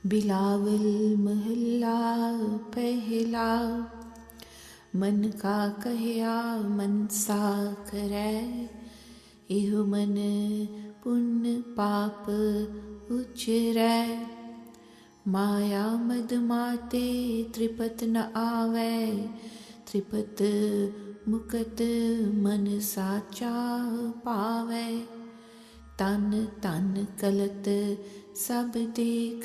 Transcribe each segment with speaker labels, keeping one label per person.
Speaker 1: बिलावल महला पहला, मन का कहया मनसा करै। इहु मन पुण्य पाप उचरै। माया मद माते त्रिपत न आवै। त्रिपत मुकत मन साचा पावै। तन तन कलत सब देख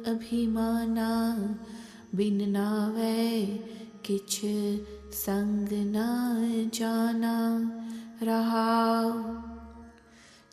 Speaker 1: अभिमाना। बिन नावै किछ संग न जाना। रहाव।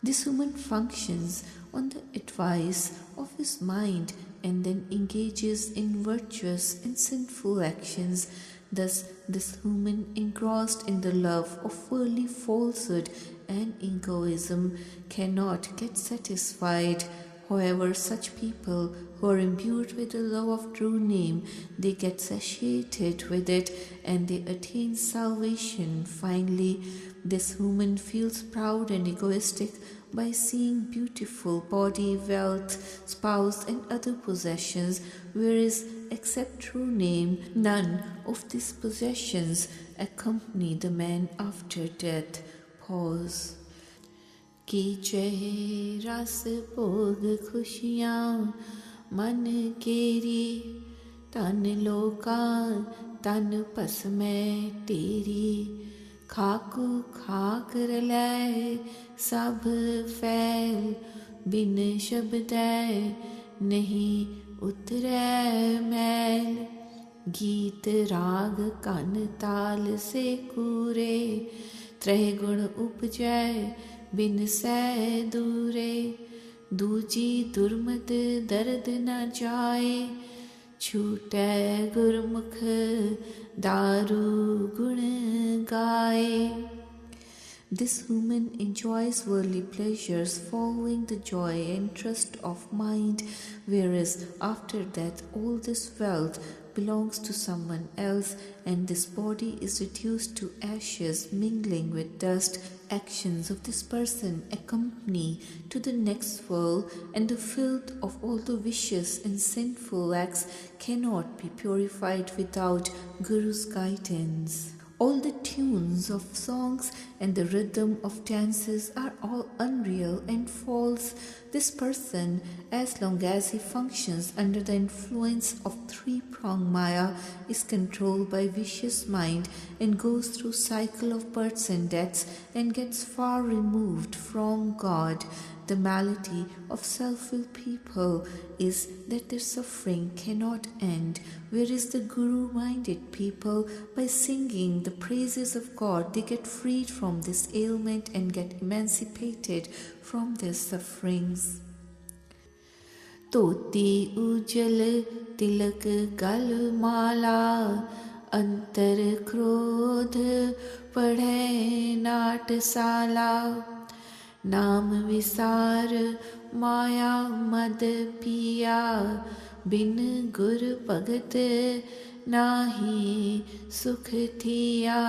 Speaker 1: This woman functions on the advice of his mind and then engages in virtuous and sinful actions. Thus, this woman, engrossed in the love of worldly falsehood and egoism, cannot get satisfied. However, such people who are imbued with the love of true name, they get satiated with it and they attain salvation. Finally, this woman feels proud and egoistic by seeing beautiful body, wealth, spouse and other possessions, whereas except true name, none of these possessions accompany the man after death. Pause. कीचे रस भोग खुशियाँ मन केरी। तन लोका तन पस में तेरी। खाकू खाक रलै सब फैल। बिन शब्दै नहीं उतरै मैल। गीत राग कन ताल से कूरे। त्रह गुण उपजै बिन सै दूरे। दूजी दुर्मत दर्द न जाए। छूटै गुरमुख दारू गुण गाए। This woman enjoys worldly pleasures following the joy and trust of mind, whereas after death all this wealth belongs to someone else and this body is reduced to ashes mingling with dust. Actions of this person accompany to the next world, and the filth of all the vicious and sinful acts cannot be purified without Guru's guidance. All the tunes of songs and the rhythm of dances are all unreal and false. This person, as long as he functions under the influence of three-pronged Maya, is controlled by vicious mind and goes through cycle of births and deaths and gets far removed from God. The malady of self-willed people is that their suffering cannot end, whereas the Guru-minded people, by singing the praises of God, they get freed from this ailment and get emancipated from their sufferings. तोती उजल तिलक गल माला। अंतर क्रोध पढ़े नाटसाला। नाम विसार माया मद पिया। बिन गुर भगत नाहि सुख थिया।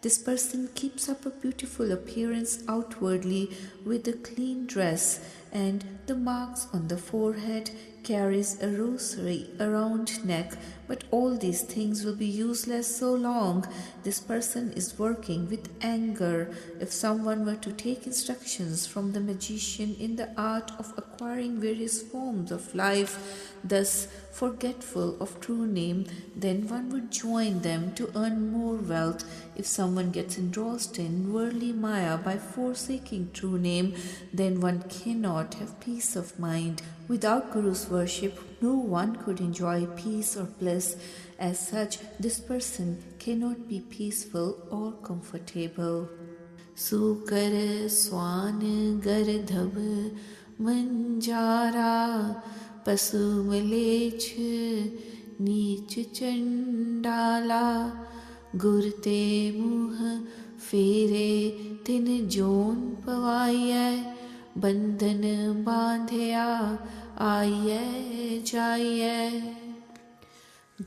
Speaker 1: This person keeps up a beautiful appearance outwardly with a clean dress and the marks on the forehead, carries a rosary around neck, but all these things will be useless so long this person is working with anger. If someone were to take instructions from the magician in the art of acquiring various forms of life, thus forgetful of true name, then one would join them to earn more wealth. If someone gets engrossed in worldly Maya by forsaking true name, then one cannot have peace of mind. Without Guru's worship, no one could enjoy peace or bliss. As such, this person cannot be peaceful or comfortable. Sukar swan gardhab manjara pasu malech नीच चंडाला गुरते मुह फेरे तिन zone पवाइयै बंधन बांधया आइयै जाइयै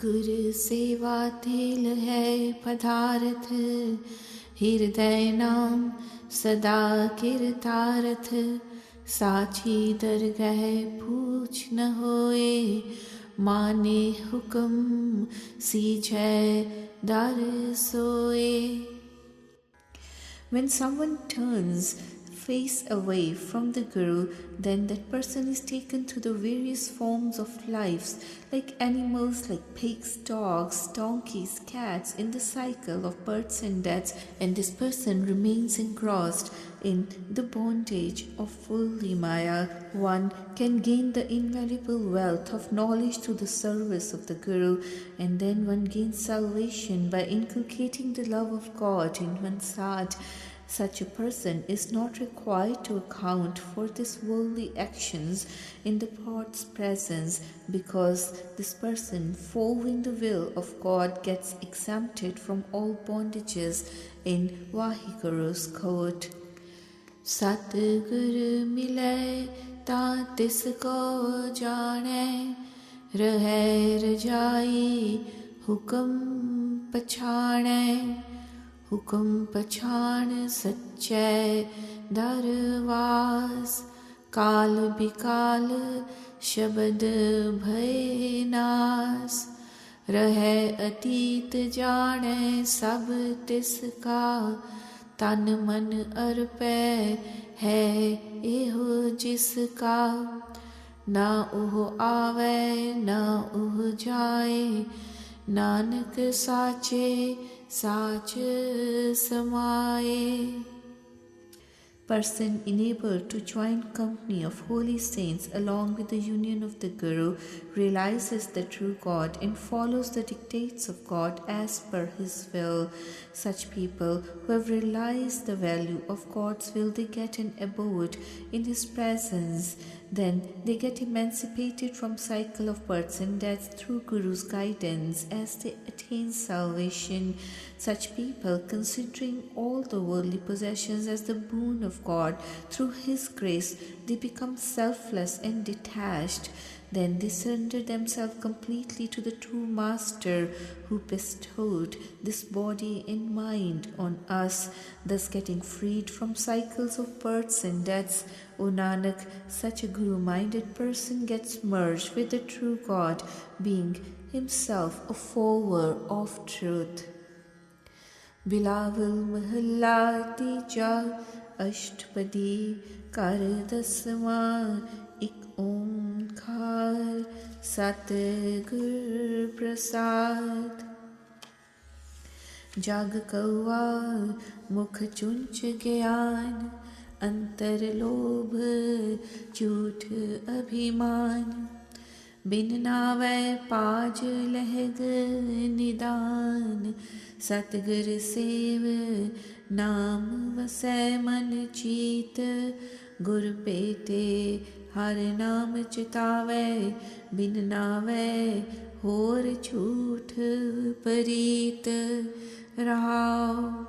Speaker 1: गुर सेवा तेल है पदार्थ हृदय नाम सदा कीर्तार्थ साची दरगह पूछ न होए, माने हुक्म सीझै दर सोए. When someone turns face away from the Guru, then that person is taken to the various forms of lives, like animals like pigs, dogs, donkeys, cats, in the cycle of births and deaths, and this person remains engrossed in the bondage of worldly Maya. One can gain the invaluable wealth of knowledge through the service of the Guru, and then one gains salvation by inculcating the love of God in one's heart. Such a person is not required to account for his worldly actions in the God's presence, because this person, following the will of God, gets exempted from all bondages in Vaheguru's court. Satgur mile ta tis ko jane, rahe rajai hukam pachane. हुक्म पछाण सच्चै दरवास, काल बिकाल शब्द भय नास. रहे अतीत जाने सब तिसका, तन मन अर्पै है एहो जिसका. ना ओह आवे ना ओह जाए, नानक साचे साच समाए. Person enabled to join company of holy saints along with the union of the Guru realizes the true God and follows the dictates of God as per his will. Such people who have realized the value of God's will, they get an abode in his presence. Then they get emancipated from cycle of births and deaths through Guru's guidance as they attain salvation. Such people, considering all the worldly possessions as the boon of God, through his grace they become selfless and detached. Then they surrender themselves completely to the true Master who bestowed this body and mind on us, thus getting freed from cycles of births and deaths. O Nanak, such a Guru-minded person gets merged with the true God, being himself a follower of truth. Bilawal महला तीजा अष्टपदी कर दसवां एक ओंकार सतगुर प्रसाद. जग कौआ मुख चुंच ज्ञान, अंतर लोभ झूठ अभिमान. बिन नावै पाज लहग निदान, सतगुर सेव नाम वसै मन चीत. गुर पेटे हर नाम चितावै, बिन नावै होर झूठ परीत. रहाओ.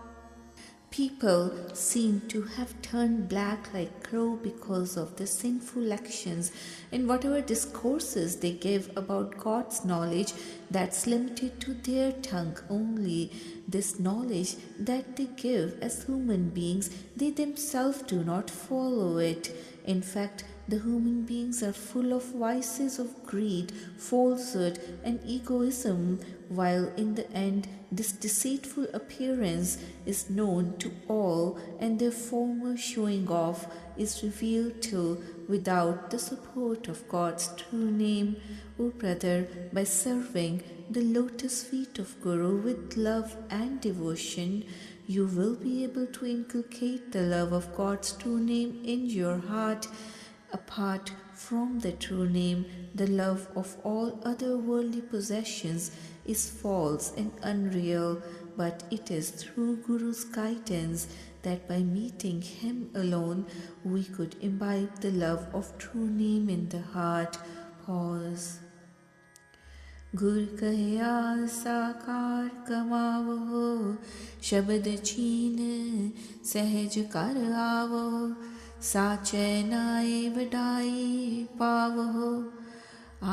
Speaker 1: People seem to have turned black like crow because of their sinful actions, and whatever discourses they give about God's knowledge, that's limited to their tongue only. This knowledge that they give as human beings, they themselves do not follow it. In fact, the human beings are full of vices of greed, falsehood, and egoism, while in the end this deceitful appearance is known to all, and their former showing off is revealed too without the support of God's true name. O brother, by serving the lotus feet of Guru with love and devotion, you will be able to inculcate the love of God's true name in your heart. Apart from the true name, the love of all other worldly possessions is false and unreal, but it is through Guru's guidance that by meeting him alone we could imbibe the love of true name in the heart. Pause. गुर कहया साकार कमावो, शब्द चीन सहज कर आवो. साचे नाय वडाई पावो,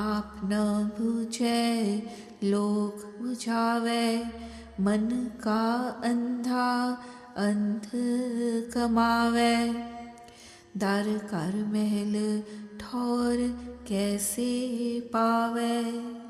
Speaker 1: आप न बूझे लोक बुझावे. मन का अंधा अंध कमावे, dar kar mahal thor kaise paave.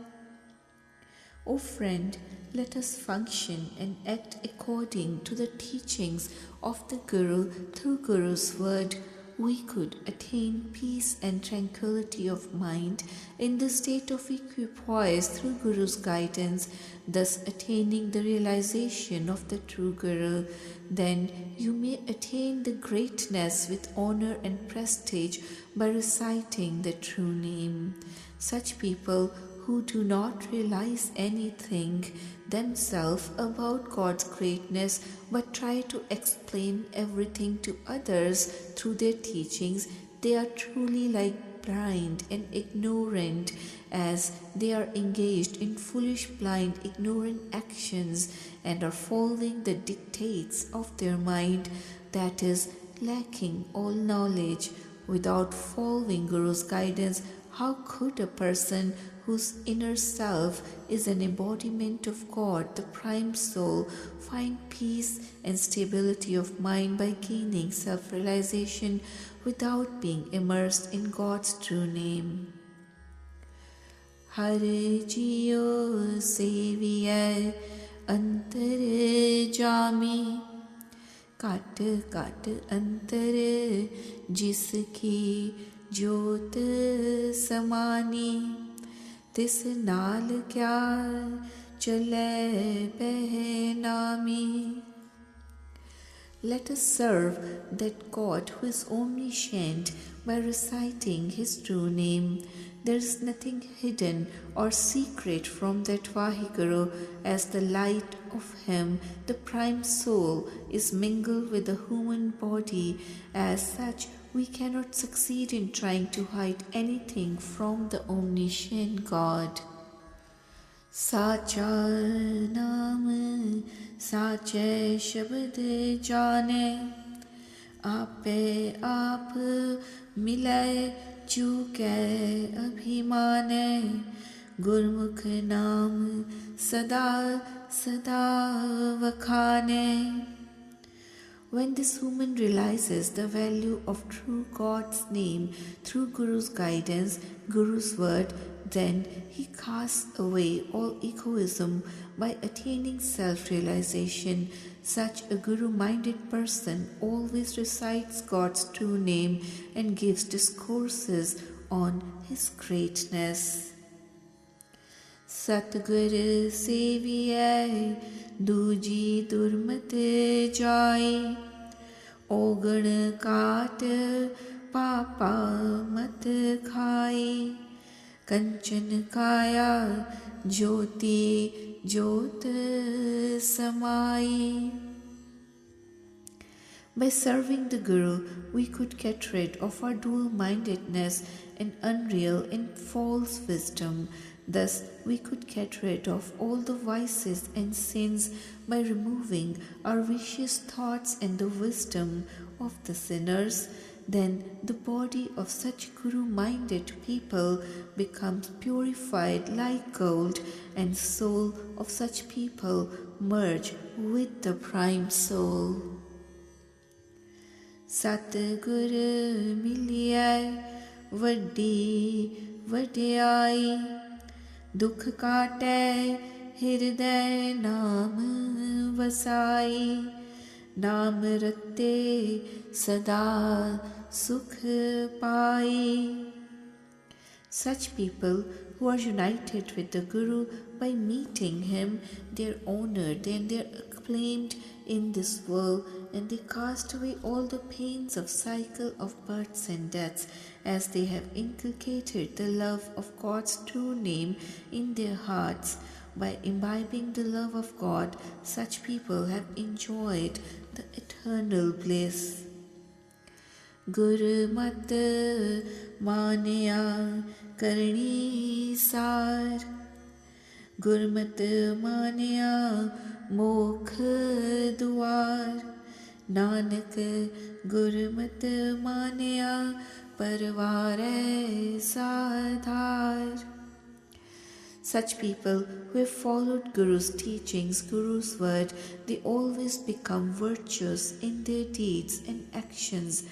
Speaker 1: O friend, let us function and act according to the teachings of the Guru. Through Guru's word, we could attain peace and tranquility of mind in the state of equipoise through Guru's guidance, thus attaining the realization of the true Guru. Then you may attain the greatness with honor and prestige by reciting the true name. Such people who do not realize anything themselves about God's greatness but try to explain everything to others through their teachings, they are truly like blind and ignorant, as they are engaged in foolish, blind, ignorant actions and are following the dictates of their mind, that is, lacking all knowledge. Without following Guru's guidance, how could a person whose inner self is an embodiment of God, the prime soul, find peace and stability of mind by gaining self-realization without being immersed in God's true name? Har jiyo seviye antar jami, kat kat antar jiski jyot samani, tis naal kya chale pehnami. Let us serve that God who is omniscient by reciting His true name. There is nothing hidden or secret from that Vaheguru, as the light of Him, the prime soul, is mingled with the human body. As such, we cannot succeed in trying to hide anything from the omniscient God. Sacha naam sache shabd jane, ape aap milay chuke abhimane, gurmukh naam sada sada vakhane. When this woman realizes the value of true God's name through Guru's guidance, Guru's word, then he casts away all egoism by attaining self-realization. Such a Guru-minded person always recites God's true name and gives discourses on His greatness. Satgur seviye दूजी दुर्मत जाई, ओगण काट पापा मत खाई, कंचन काया ज्योति ज्योत समाई. By serving the Guru, we could get rid of our dual-mindedness and unreal and false wisdom. Thus, we could get rid of all the vices and sins by removing our vicious thoughts and the wisdom of the sinners. Then the body of such Guru-minded people becomes purified like gold, and soul of such people merge with the prime soul. Satgur miliye vaddi vadiyai, dukh kaate hirday naam vasai, naam ratte sada sukh pai. Such people who are united with the Guru by meeting him, they are honored and they are acclaimed in this world, and they cast away all the pains of cycle of births and deaths, as they have inculcated the love of God's true name in their hearts. By imbibing the love of God, such people have enjoyed the eternal bliss. Guru mat manya karni sar, Gurmat manya mokh duar, Nanak Gurmat manya parvare sadhar. Such people who have followed Guru's teachings, Guru's word, they always become virtuous in their deeds and actions,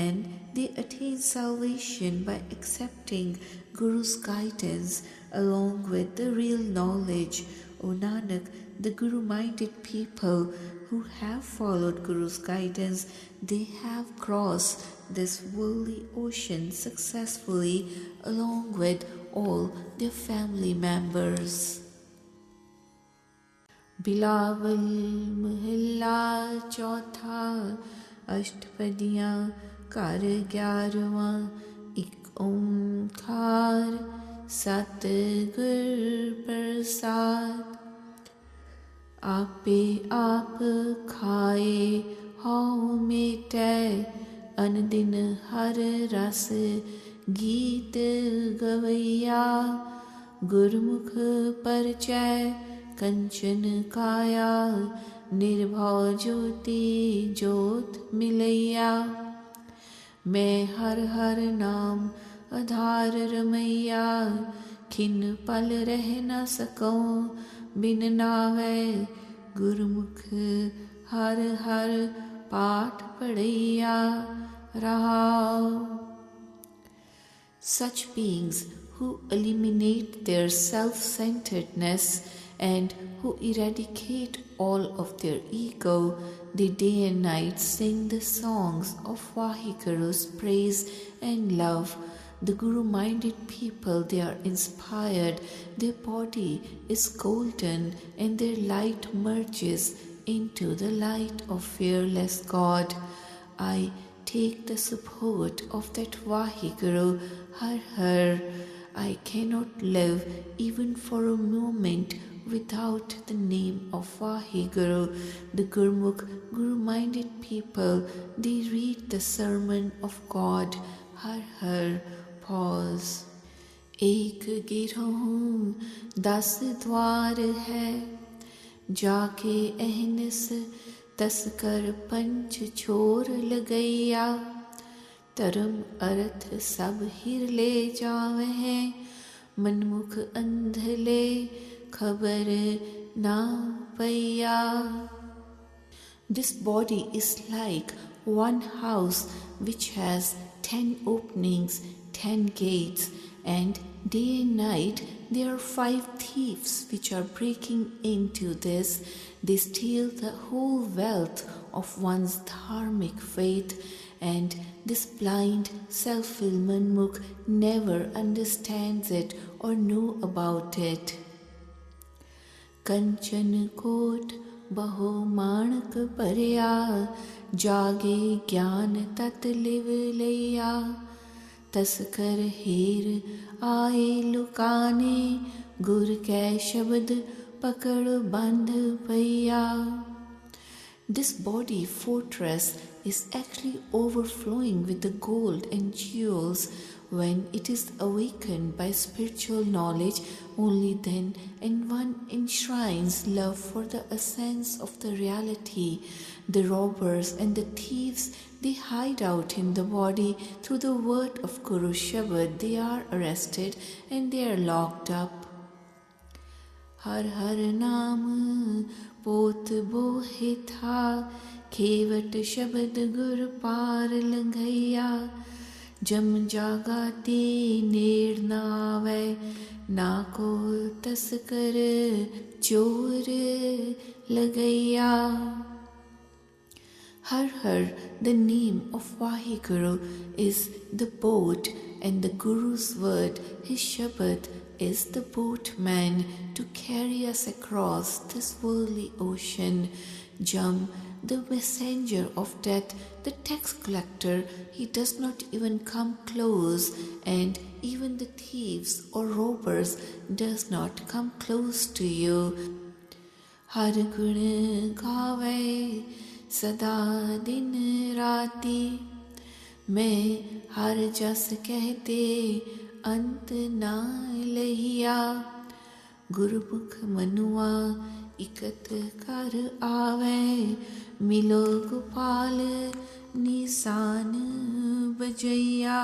Speaker 1: and they attain salvation by accepting Guru's guidance along with the real knowledge. O Nanak, the Guru-minded people who have followed Guru's guidance, they have crossed this worldly ocean successfully along with all their family members. Bilawal महला चौथा अष्टपदियाँ कर 11वां एक ओंकार सतगुर प्रसाद आपे आप खाए हौ मेटै अनदिन हर रस गीत गवैया गुरमुख परिचय कंचन काया निर्भव ज्योति ज्योत मिलैया मैं हर हर नाम आधार रमैया खिन पल रह न सकूं बिन नावै गुरमुख हर हर पाठ पढ़ैया रहाओ. Such beings who eliminate their self-centeredness and who eradicate all of their ego, they day and night sing the songs of Vahiguru's praise and love. The Guru-minded people, they are inspired, their body is golden and their light merges into the light of fearless God. I take the support of that Vahiguru, Har Har. I cannot live even for a moment without the name of Vahiguru. The Gurmukh, Guru-minded people, they read the sermon of God, Har Har. Pause. एक गिरोह 10 द्वार है जाके अहनिस तस्कर पंच छोर लगैया धर्म अर्थ सब हिर ले जावे हैं मनमुख अंधले खबर ना पैया. This body is like one house which has 10 openings, 10 gates, and day and night there are 5 thieves which are breaking into this. They steal the whole wealth of one's dharmic faith, and this blind, self-willed manmukh never understands it or know about it. Kanchan kot baho manak parya जागे ज्ञान तत live लैया तस्कर हेर आए लुकाने गुर कै शब्द पकड़ बंध पैया. This body fortress is actually overflowing with the gold and jewels. When it is awakened by spiritual knowledge, only then and one enshrines love for the essence of the reality. The robbers and the thieves, they hide out in the body. Through the word of Guru Shabad, they are arrested and they are locked up. हर हर नाम पोत बोहे था खेवट शब्द गुर पार लंघैया जम जागाती नेड़ नावै ना को तस्कर चोर लगैया. Har Har, the name of Vahiguru, is the boat, and the Guru's word, his Shabad, is the boatman to carry us across this worldly ocean. Jam, the messenger of death, the tax collector, he does not even come close, and even the thieves or robbers does not come close to you. Har gun gaave सदा दिन राती मैं हर जस कहते अंत ना लहिया गुरमुख मनुआ इकत कर आवे मिलो गोपाल निशान बजैया.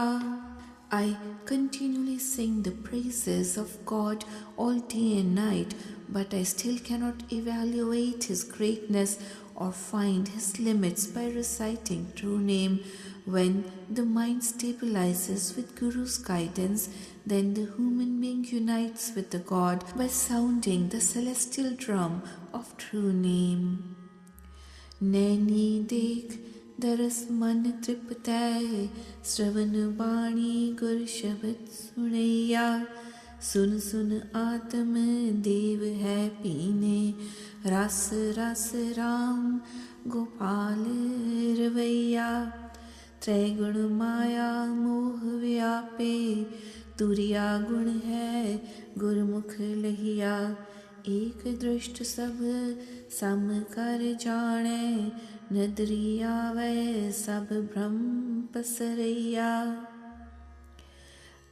Speaker 1: I continually sing the praises of God all day and night, but I still cannot evaluate His greatness or find his limits by reciting true name. When the mind stabilizes with Guru's guidance, then the human being unites with the God by sounding the celestial drum of true name. Naini देख दरस मन तृप्तै श्रवण बाणी गुर शब्द सुनैया सुन सुन आत्म देव है पीने रस रस राम गोपाल रवैया त्रैगुण माया मोह व्यापे तुरिया गुण है गुरमुख लहिया एक दृष्ट सब सम कर जाने नदरी आवे सब भ्रम पसरैया.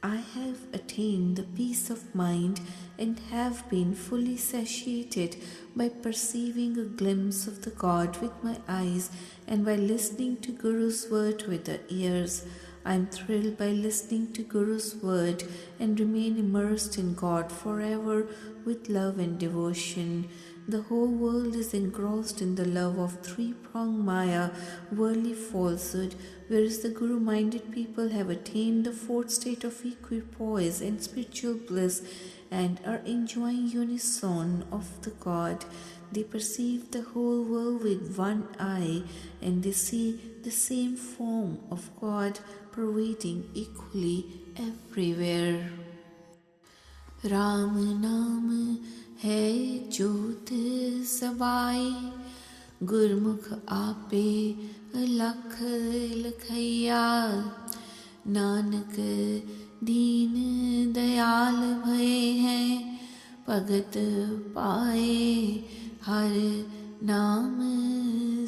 Speaker 1: I have attained the peace of mind and have been fully satiated by perceiving a glimpse of the God with my eyes and by listening to Guru's word with the ears. I am thrilled by listening to Guru's word and remain immersed in God forever with love and devotion. The whole world is engrossed in the love of three-pronged Maya, worldly falsehood, whereas the Guru-minded people have attained the fourth state of equipoise and spiritual bliss and are enjoying unison of the God. They perceive the whole world with one eye and they see the same form of God pervading equally everywhere. Ram Naam है ज्योत सबाई गुरमुख आपे लख लखैया नानक दीन दयाल भये हैं भगत पाए हर नाम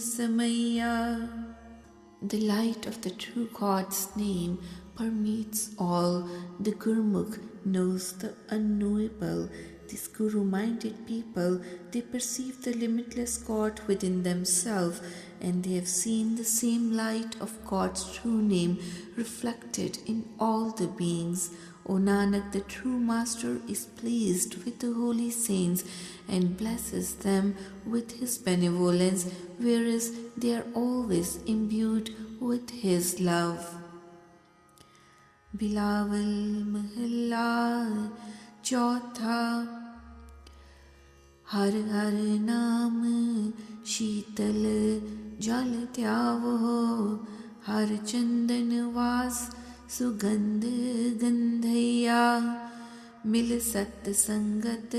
Speaker 1: समैया. The light of the true God's name permeates all. The Gurmukh knows the unknowable. These Guru-minded people, they perceive the limitless God within themselves and they have seen the same light of God's true name reflected in all the beings. O Nanak, the true Master is pleased with the holy saints and blesses them with his benevolence, whereas they are always imbued with his love. Bilawal Mahalla Chautha. हर हर नाम शीतल जल त्यावो हर चंदन वास सुगंध गंधैया मिल सत संगत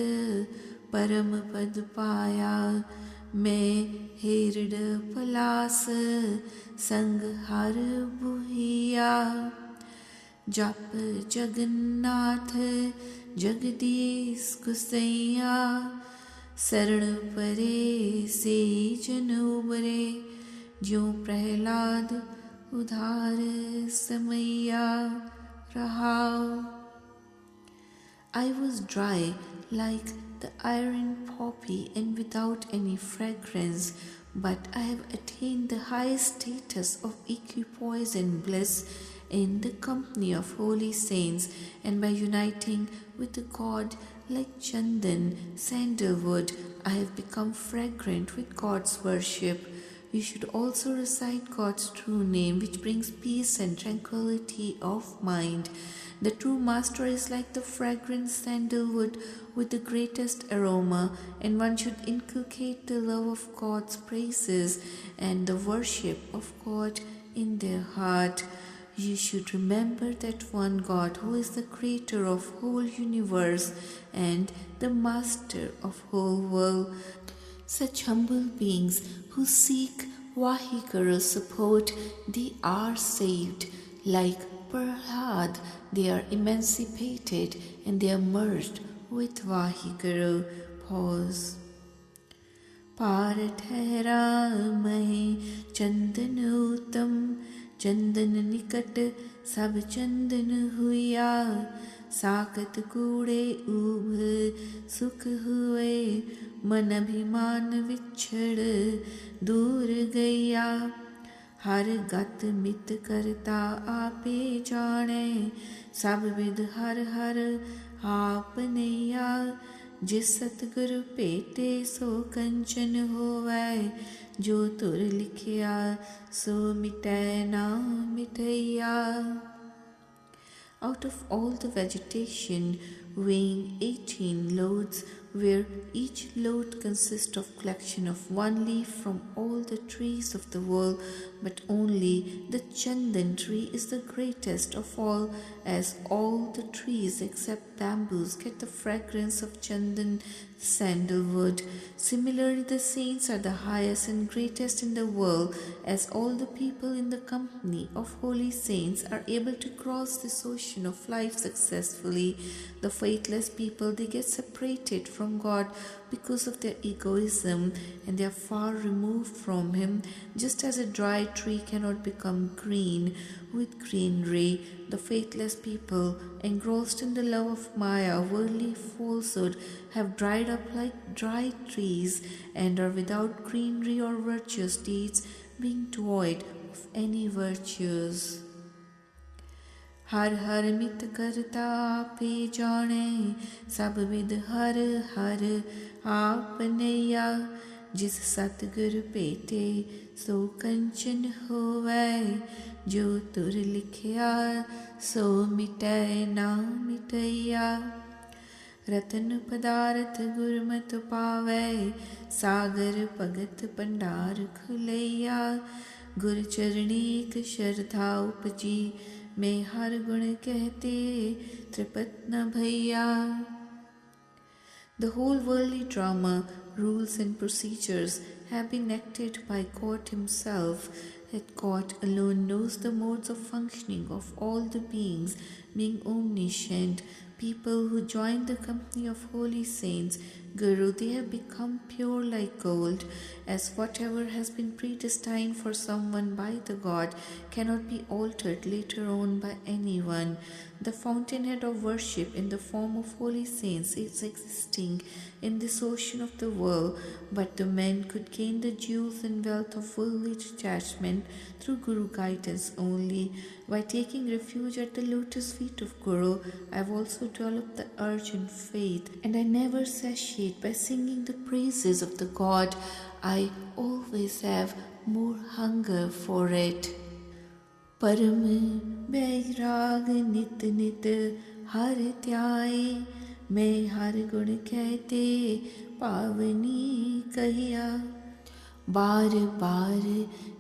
Speaker 1: परम पद पाया मैं हेरड पलास संग हर बुहिया जप जगन्नाथ जगदीश गुसैया शरण परे से जन उबरे ज्यों प्रहलाद उधार समैया रहाओ. I was dry like the iron poppy and without any fragrance, but I have attained the highest status of equipoise and bliss in the company of holy saints, and by uniting with the God like Chandan, sandalwood, I have become fragrant with God's worship. You should also recite God's true name, which brings peace and tranquility of mind. The true Master is like the fragrant sandalwood with the greatest aroma, and one should inculcate the love of God's praises and the worship of God in their heart. You should remember that one God who is the creator of whole universe and the master of whole world. Such humble beings who seek Vahiguru's support, they are saved. Like Prahlad, they are emancipated and they are merged with Vahiguru. Pause. पार ठहरा मैं चंदन उत्तम चंदन निकट सब चंदन हुआ साकत कूड़े उभ सुख हुए मन अभिमान विछड़ दूर गया हर गत मित करता आपे जाने सब विद हर हर आपनैया जिस सतगुरु भेटे सो कंचन होवै जो तुर लिखिया सो मिटै ना मिटैया. Out of all the vegetation, weighing 18 loads, where each load consists of collection of one leaf from all the trees of the world, but only the chandan tree is the greatest of all, as all the trees except bamboos get the fragrance of chandan, sandalwood. Similarly, the saints are the highest and greatest in the world, as all the people in the company of holy saints are able to cross this ocean of life successfully. The faithless people, they get separated from God because of their egoism, and they are far removed from Him, just as a dry tree cannot become green with greenery. The faithless people, engrossed in the love of Maya, worldly falsehood, have dried up like dry trees and are without greenery or virtuous deeds, being devoid of any virtues. हर हर मित करता आपे जाने, सब with her हर आपनैया. जिस सतगुर भेटे सो कंचन होवै, जो तुर लिखिया सो मिटै ना मिटैया. रतन पदारथ गुरमत पावै, सागर भगत भंडार खुलैया. गुर चरणीक श्रद्धा उपजी, मैं हर गुण कहते त्रिपत न भैया. The whole worldly drama, rules and procedures have been acted by God Himself, that God alone knows the modes of functioning of all the beings, being omniscient. People who join the company of holy saints, Guru, they have become pure like gold, as whatever has been predestined for someone by the God cannot be altered later on by anyone. The fountainhead of worship in the form of holy saints is existing in this ocean of the world, but the men could gain the jewels and wealth of worldly detachment through Guru guidance only. By taking refuge at the lotus feet of Guru, I have also developed the urge and faith, and I never satiate by singing the praises of the God. I always have more hunger for it. परम बैराग नित नित हर त्याए, मैं हर गुण कहते पावनी कहिया. बार बार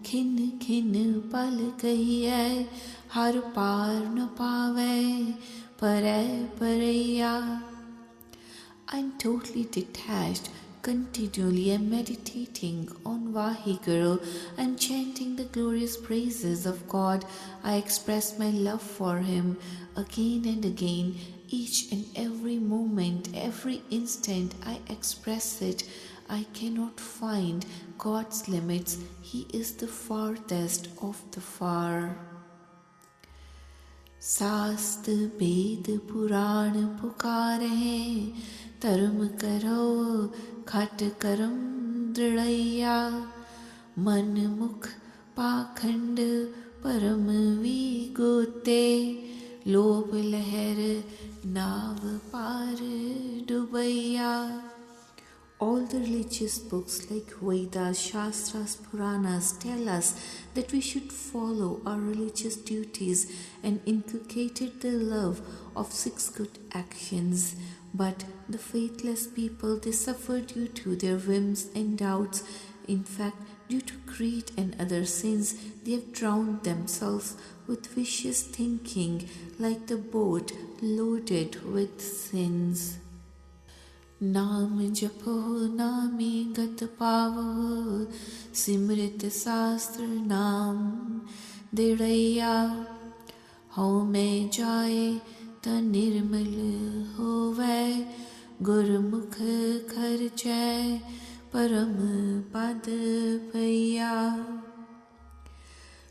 Speaker 1: खिन खिन पल कहिए, हर पार न पावे परै Paraiya. I'm totally detached. Continually I'm meditating on Vaheguru. I'm chanting the glorious praises of God. I express my love for Him again and again. Each and every moment, every instant I express it. I cannot find God's limits. He is the farthest of the far. शास्त्र वेद पुराण पुकारहे, धर्म करो खट करम दृढ़ैया. मन मुख पाखंड परम विगोते, लोभ लहर नाव पार डुबैया. All the religious books like Vedas, Shastras, Puranas tell us that we should follow our religious duties and inculcated the love of 6 good actions. But the faithless people, they suffer due to their whims and doubts. In fact, due to greed and other sins, they have drowned themselves with vicious thinking, like the boat loaded with sins. नाम जपो नामी गत पावो, सिमृत शास्त्र नाम दृढ़ैया. हौ में जाए त निर्मल होवै, गुरमुख खर्चै परम पद भैया.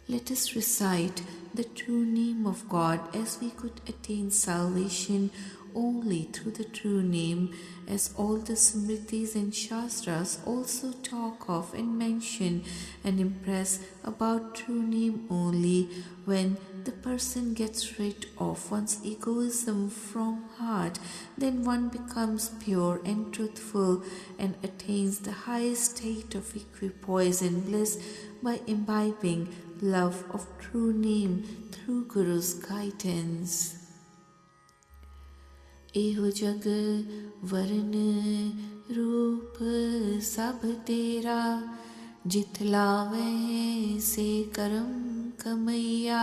Speaker 1: Let us recite the true name of God, as we could attain salvation only through the true name, as all the Smritis and Shastras also talk of and mention and impress about true name only. When the person gets rid of one's egoism from heart, then one becomes pure and truthful and attains the highest state of equipoise and bliss by imbibing love of true name through Guru's guidance. एहो जग वर्ण रूप सब तेरा, जित लावे से करम कमैया,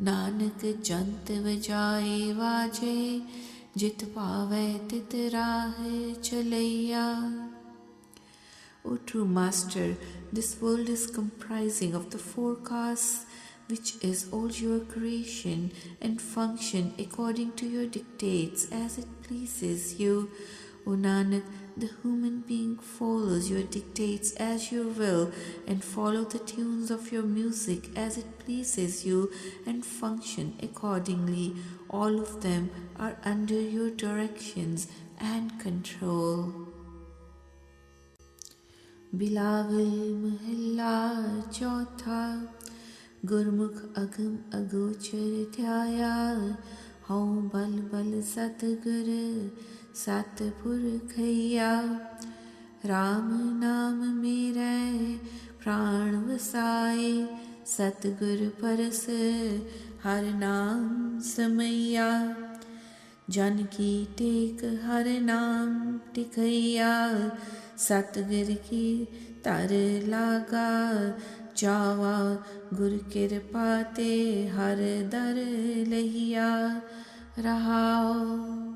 Speaker 1: नानक जंत बजाए वाजे, जित पावे तित राह चलैया. O true Master, this world is comprising of the four castes, which is all your creation, and function according to your dictates as it pleases you. O Nanak, the human being follows your dictates as your will, and follow the tunes of your music as it pleases you, and function accordingly. All of them are under your directions and control. Bilawal महला चौथा, गुरमुख अगम अगोचर ध्याया, हऊँ बल बल सतगुर सतपुरखैया. राम नाम मेरे प्राण वसाए, सतगुर परस हर नाम समैया. जन की टेक हर नाम टिकैया, सतगुर की तर लागा. जावा गुर कृपा ते हर दर Lahiya रहाओ.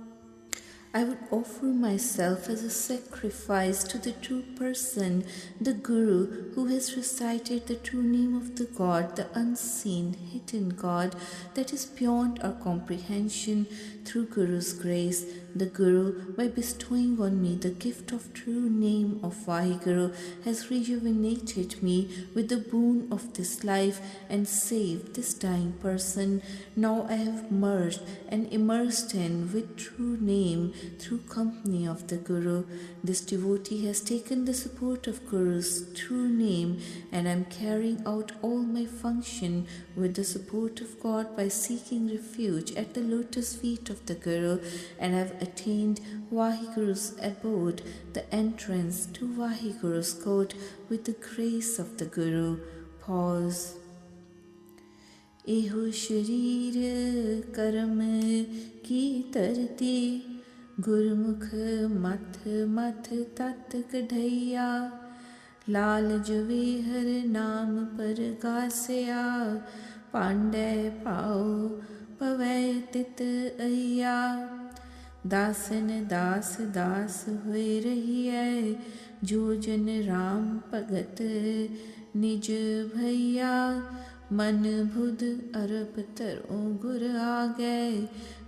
Speaker 1: I would offer myself as a sacrifice to the true person, the Guru, who has recited the true name of the God, the unseen, hidden God that is beyond our comprehension. Through Guru's grace, the Guru, by bestowing on me the gift of true name of Vaheguru, has rejuvenated me with the boon of this life and saved this dying person. Now I have merged and immersed in with true name through company of the Guru. This devotee has taken the support of Guru's true name, and I am carrying out all my function with the support of God by seeking refuge at the lotus feet of the Guru, and I have attained Vaheguru's abode, the entrance to Vaheguru's court with the grace of the Guru. Pause. एहो शरीर कर्म की तरती, गुरमुख मथ मथ तत् कढ़ैया. लाल जवेहर नाम पर गासया, पांडे पाओ पवै तित अय्या. दासन दास दास हुए रहिए, जो जन राम भगत निज भैया. मन बुध अरब तरो गुर आ गए,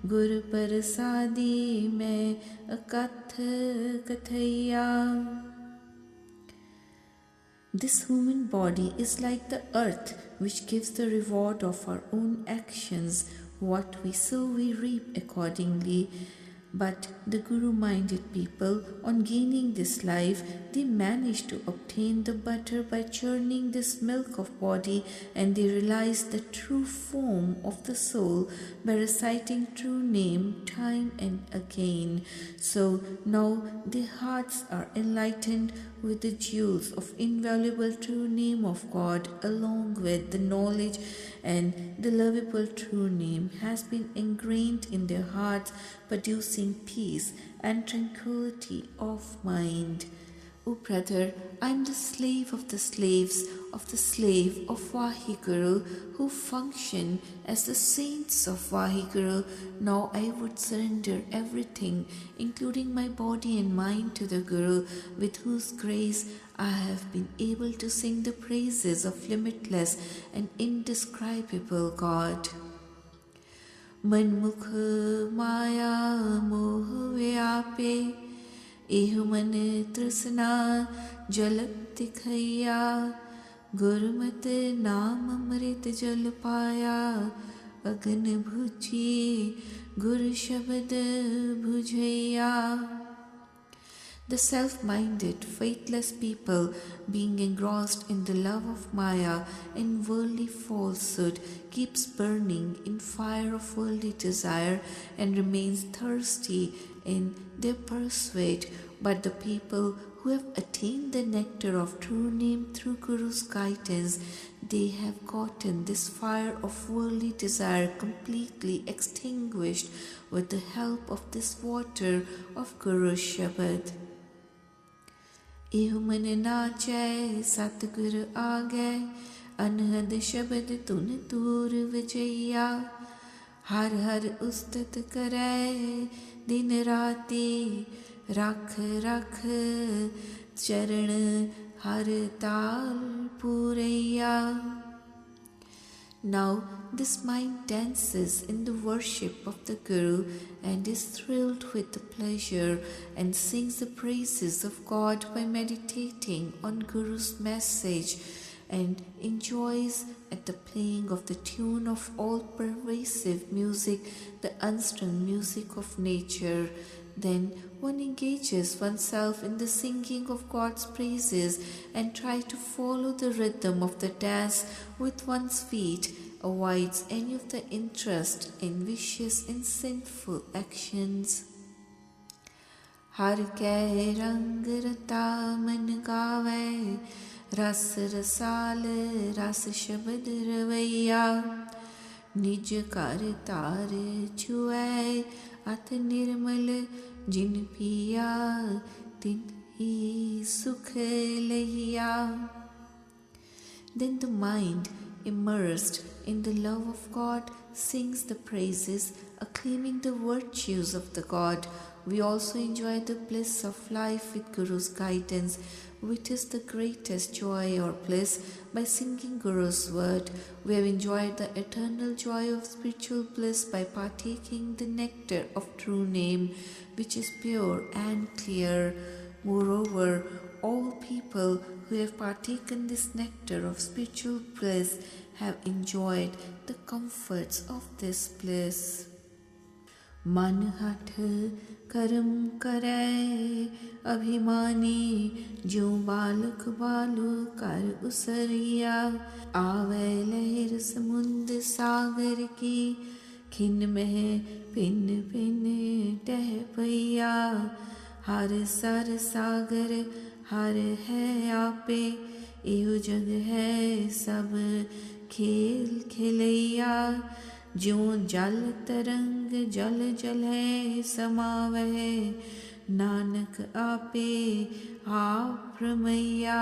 Speaker 1: गुर प्रसादी में अकथ कथैया. This human body is like the earth, which gives the reward of our own actions. What we sow, we reap accordingly. But the Guru-minded people, on gaining this life, they manage to obtain the butter by churning this milk of body, and they realize the true form of the soul by reciting true name time and again. So now their hearts are enlightened with the jewels of invaluable true name of God, along with the knowledge and the lovable true name has been ingrained in their hearts, producing peace and tranquility of mind. O brother, I am the slave of the slaves of the slave of Vaheguru, who function as the saints of Vaheguru. Now I would surrender everything, including my body and mind, to the Guru, with whose grace I have been able to sing the praises of limitless and indescribable God. मनमुख माया मोह व्यापे, एहु मन तृष्णा जलक तिखैया. गुरमत नाम अमृत जल पाया, अगन भुजी गुर शब्द भुजैया. The self-minded, faithless people, being engrossed in the love of Maya and worldly falsehood, keeps burning in fire of worldly desire and remains thirsty in their pursuit. But the people who have attained the nectar of true name through Guru's guidance, they have gotten this fire of worldly desire completely extinguished with the help of this water of Guru's Shabad. इहु मन नाचै सतगुर आगै अनहद शब्द तुन तूर विजया हर हर उस्तत करै दिन राति रख रख चरण हर ताल पूरैया. Now this mind dances in the worship of the Guru and is thrilled with the pleasure and sings the praises of God by meditating on Guru's message and enjoys at the playing of the tune of all pervasive music, the unstrung music of nature. Then one engages oneself in the singing of God's praises and tries to follow the rhythm of the dance with one's feet, avoids any of the interest in vicious and sinful actions. Har ke rang rata man gaave, ras rasal ras shabad ravaiya, निज कर तार छुए अत निर्मल जिन पिया तिन ही सुख Lahiya. Then the mind, immersed in the love of God, sings the praises, acclaiming the virtues of the God. We also enjoy the bliss of life with Guru's guidance, which is the greatest joy or bliss. By singing Guru's word, we have enjoyed the eternal joy of spiritual bliss by partaking the nectar of true name, which is pure and clear. Moreover, all people who have partaken this nectar of spiritual bliss have enjoyed the comforts of this bliss. मन हठ कर्म करे अभिमानी जो बालक बालु कर उसरिया आवे लहर समुद्र सागर की खिन में पिन पिन टह पैया हर सर सागर हर है आपे एहो जग है सब खेल खिलैया जो जल तरंग जल जल है समावै नानक आपे आप प्रमैया.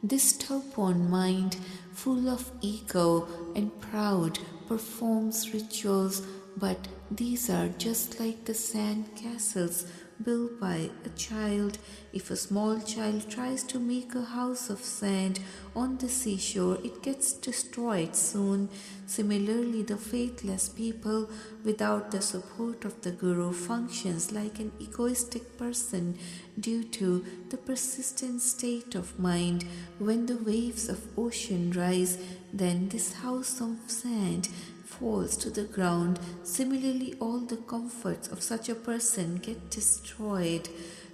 Speaker 1: This stubborn mind, full of ego and proud, performs rituals, but these are just like the sand castles built by a child. If a small child tries to make a house of sand on the seashore, it gets destroyed soon. Similarly, the faithless people, without the support of the Guru, functions like an egoistic person due to the persistent state of mind. When the waves of ocean rise, then this house of sand falls to the ground. Similarly, all the comforts of such a person get destroyed.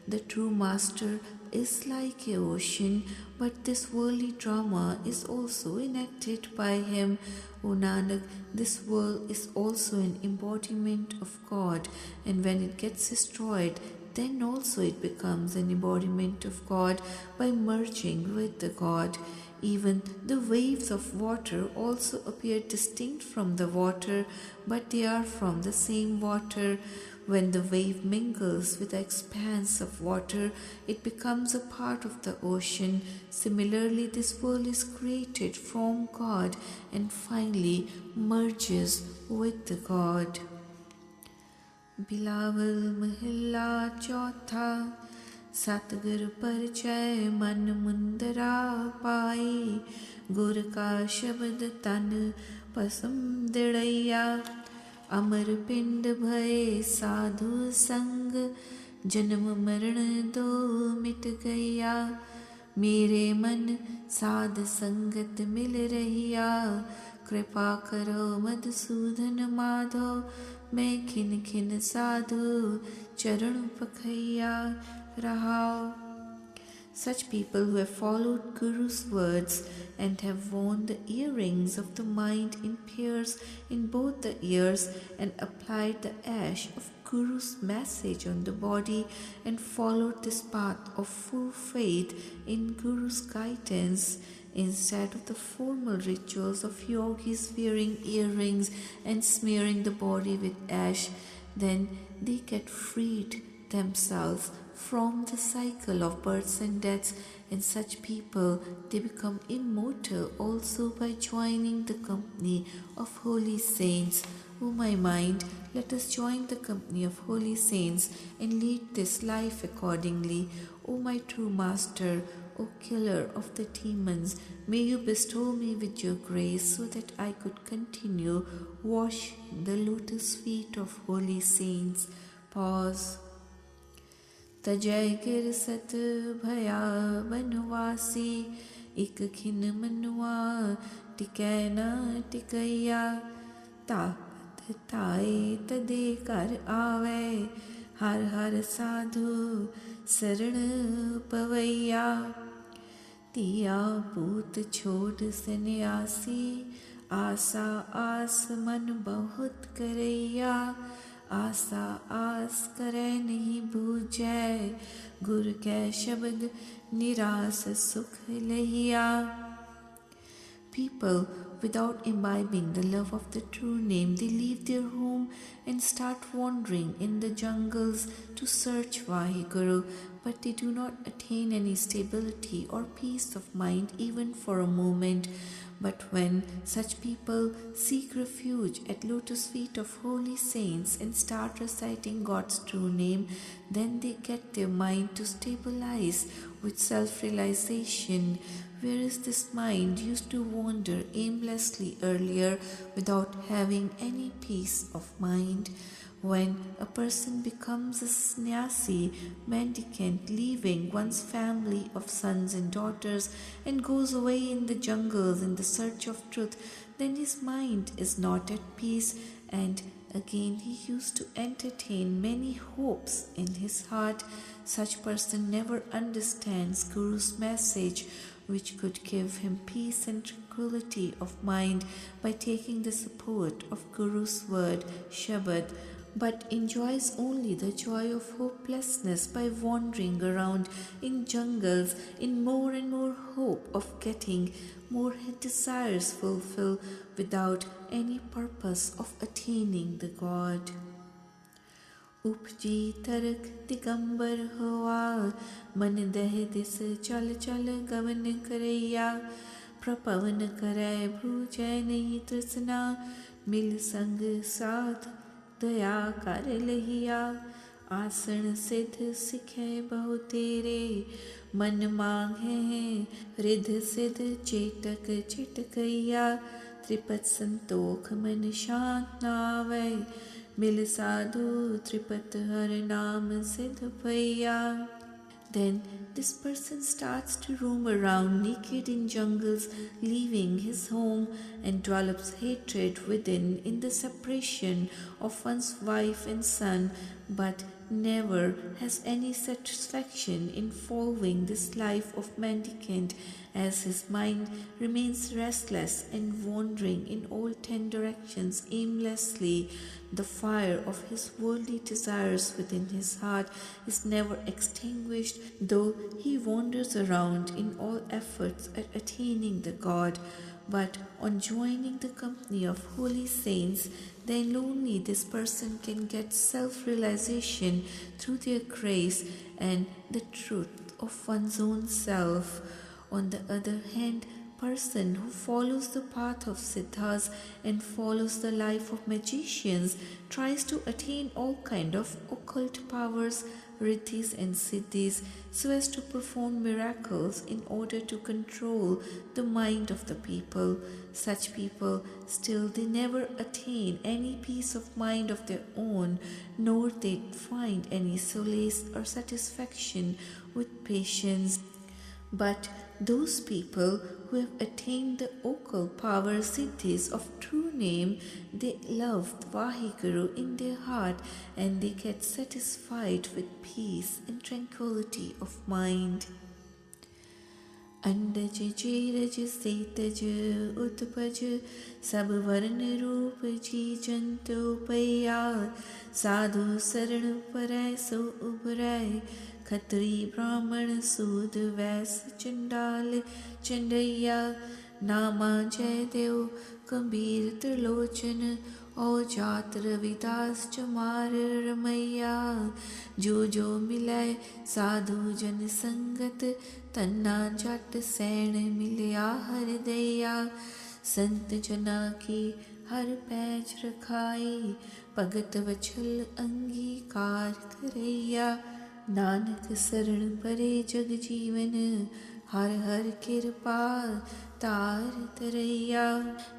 Speaker 1: The true master is like an ocean, but this worldly drama is also enacted by him. O Nanak, this world is also an embodiment of God, and when it gets destroyed, then also it becomes an embodiment of God by merging with the God. Even the waves of water also appear distinct from the water, but they are from the same water. When the wave mingles with the expanse of water, it becomes a part of the ocean. Similarly, this world is created from God and finally merges with the God. Bilawal Mahilla Chautha Satgur Parchay Man Mundara Pai Gur Ka Shabad Tan Pasam Didaya अमर पिंड भय साधु संग जन्म मरण दो मिट गया मेरे मन साध संगत मिल रहिया कृपा करो मधुसूदन माधव, मैं खिन खिन साधु चरण पखैया रहाओ. Such people who have followed Guru's words and have worn the earrings of the mind in pairs in both the ears and applied the ash of Guru's message on the body and followed this path of full faith in Guru's guidance instead of the formal rituals of yogis wearing earrings and smearing the body with ash, then they get freed themselves from the cycle of births and deaths, and such people, they become immortal also by joining the company of holy saints. O my mind, let us join the company of holy saints and lead this life accordingly. O my true Master, O killer of the demons, may you bestow me with your grace so that I could continue wash the lotus feet of holy saints. Pause. तजय गिर सत भया बनवासी, इक खिन मनुआ टिकै न टिकैया. ताकत ताए तदे कर आवे, हर हर साधु शरण पवैया. तिया पूत छोड़ सन्यासी, आसा आस मन बहुत करैया. आसा आस करे नहीं बूझै, गुर कै शब्द निरास सुख Lahiya. People, without imbibing the love of the true name, they leave their home and start wandering in the jungles to search Vaheguru, but they do not attain any stability or peace of mind even for a moment. But when such people seek refuge at lotus feet of holy saints and start reciting God's true name, then they get their mind to stabilize with self-realization, whereas this mind used to wander aimlessly earlier without having any peace of mind. When a person becomes a sannyasi, mendicant, leaving one's family of sons and daughters and goes away in the jungles in the search of truth, then his mind is not at peace, and again he used to entertain many hopes in his heart. Such person never understands Guru's message, which could give him peace and tranquility of mind by taking the support of Guru's word, Shabad, but enjoys only the joy of hopelessness by wandering around in jungles in more and more hope of getting more desires fulfilled without any purpose of attaining the God. उपजी तरक दिगंबर हुआ, मन दह this चल चल गमन करैया. प्रपवन करे भूजय नहीं तृष्णा, मिल संग साध दया कर लहिया. आसन सिद्ध सिखे बहु तेरे, मन मांगे रिद्ध सिद्ध चेटक चिटकैया. त्रिपत संतोख मन शांत नावै, मिल साधु त्रिपत हर नाम सिद्ध भैया. Then this person starts to roam around naked in jungles, leaving his home, and develops hatred within in the separation of one's wife and son, but never has any satisfaction in following this life of mendicant, as his mind remains restless and wandering in all 10 directions aimlessly. The fire of his worldly desires within his heart is never extinguished, though he wanders around in all efforts at attaining the God. But on joining the company of holy saints, then only this person can get self-realization through their grace and the truth of one's own self. On the other hand, person who follows the path of siddhas and follows the life of magicians tries to attain all kind of occult powers, riddhis and siddhis, so as to perform miracles in order to control the mind of the people. Such people still they never attain any peace of mind of their own, nor they find any solace or satisfaction with patience. But those people who have attained the occult power siddhis of true name, they love Vaheguru in their heart and they get satisfied with peace and tranquility of mind. अंडज चेरज सेतज उत्पज सब वर्ण रूप जी जंतु पैया साधु शरण परय सो उबरय खत्री ब्राह्मण सूद वैश्य चंडाल चंडैया नामा जय देव कबीर त्रिलोचन ओ जात रविदास चमार रमैया जो मिलय साधु जन संगत तन्ना जट सैण मिलया हरदैया संत जना की हर पैज रखाई भगत वछल अंगीकार करैया नानक शरण परे जग जीवन हर हर कृपा तार Taraiya.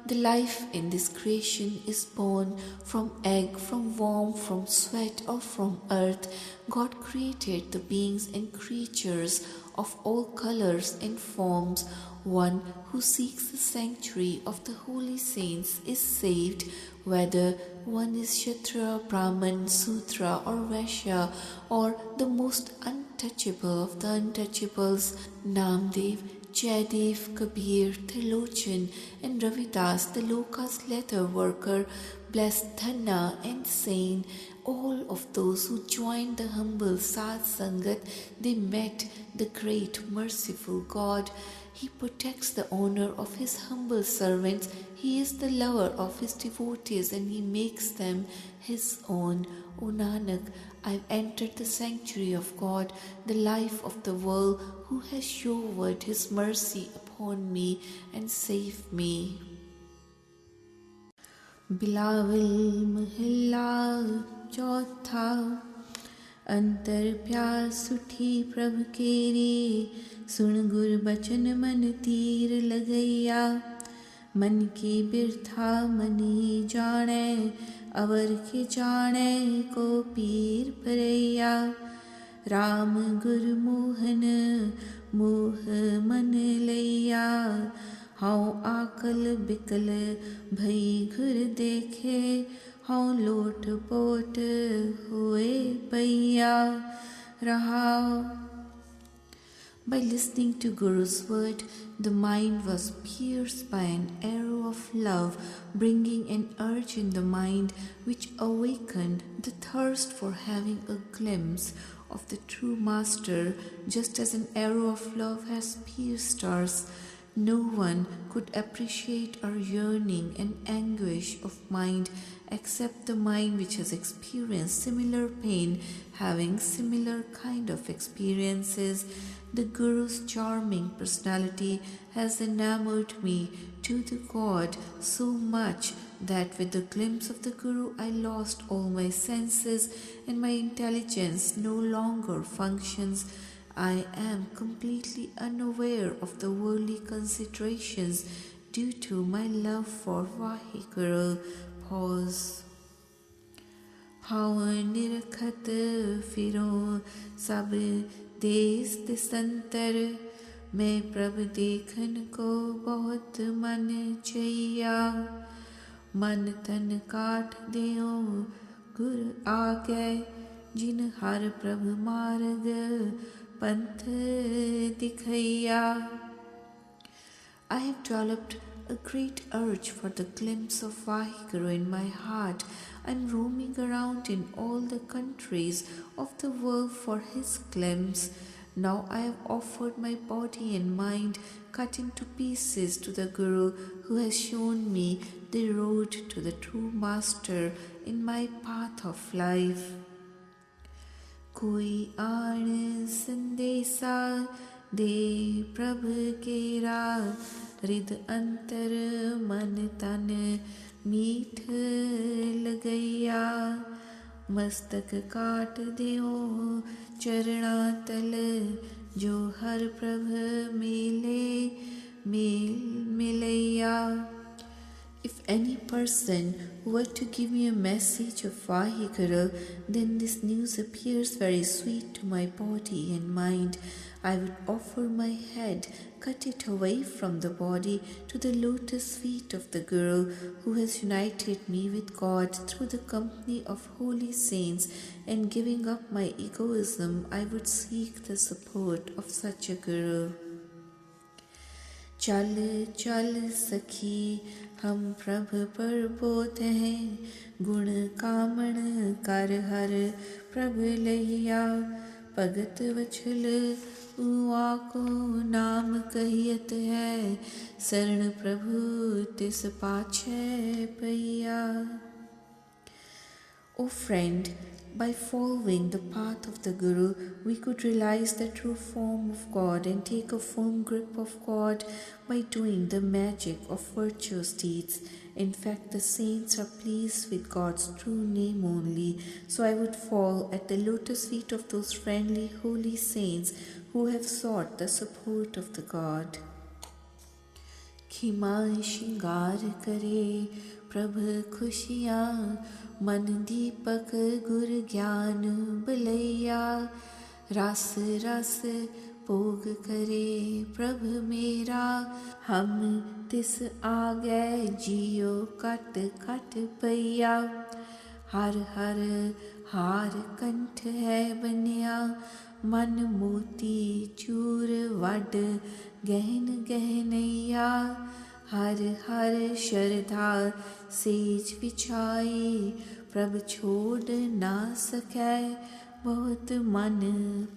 Speaker 1: The life in this creation is born from egg, from worm, from sweat or from earth. God created the beings and creatures of all colors and forms. One who seeks the sanctuary of the holy saints is saved, whether one is Kshatriya, Brahman, Sudra or Vaishya, or the most untouchable of the untouchables, Namdev, Jaidev, Kabir, Trilochan and Ravidas, the Loka's leather worker, blessed Dhanna and Sain, all of those who joined the humble Sad Sangat, they met the great merciful God. He protects the honor of his humble servants. He is the lover of his devotees and he makes them his own. O Nanak, I have entered the sanctuary of God, the life of the world, who has showered his mercy upon me and saved me. Bilawal Mahilla Chautha अंतर प्यास उठी प्रभ केरी सुन गुर बचन मन तीर लगैया मन की बिरथा मनी जाने अवर के जाने को पीर परैया राम गुर मोहन मोह मन लैया हाउ आकल बिकल भई घुर देखे हाँ लोट पोट हुए पैया रहा. By listening to Guru's word, the mind was pierced by an arrow of love, bringing an urge in the mind which awakened the thirst for having a glimpse of the true Master, just as an arrow of love has pierced us. No one could appreciate our yearning and anguish of mind except the mind which has experienced similar pain, having similar kind of experiences. The Guru's charming personality has enamored me to the God so much that with the glimpse of the Guru I lost all my senses and my intelligence no longer functions. I am completely unaware of the worldly considerations due to my love for Vaheguru. Pause. How निरखत फिरो सब देश देशांतर मैं प्रभ देखन को बहुत मन चाहिया मन तन काट दियो गुर आगे जिन हर प्रभ मार्ग पंथ दिखैया. I have developed a great urge for the glimpse of Vaheguru in my heart. I am roaming around in all the countries of the world for his glimpse. Now I have offered my body and mind cut into pieces to the Guru, who has shown me the road to the true Master in my path of life. कोई आण संदेशा दे प्रभ केरा हृद अंतर मन तन मीठ लगैया मस्तक काट दियो चरणा तल जो हर प्रभ मिले मेल मिलैया. If any person were to give me a message of Vaheguru, then this news appears very sweet to my body and mind. I would offer my head, cut it away from the body, to the lotus feet of the Guru, who has united me with God through the company of holy saints, and giving up my egoism, I would seek the support of such a Guru. चल चल सखी हम प्रभ पर बोत हैं, गुण कामण कर हर प्रभ लहिया, भगत वछल उआ को नाम कहियत है, शरण प्रभु तिस पाछे पैया. O friend, by following the path of the Guru, we could realize the true form of God and take a firm grip of God by doing the magic of virtuous deeds. In fact, the saints are pleased with God's true name only, so I would fall at the lotus feet of those friendly, holy saints who have sought the support of the God. खिमा श्रृंगार करे प्रभ खुशियाँ, मन दीपक गुर ज्ञान बलैया, रस रस भोग करे प्रभ मेरा, हम तिस आगे जियो कट कट पैया. हर हर हार कंठ है बनिया, मन मोती चूर वड गहन गहनैया. हर हर श्रद्धा सेज बिछाई, प्रभ छोड़ ना सकै बहुत मन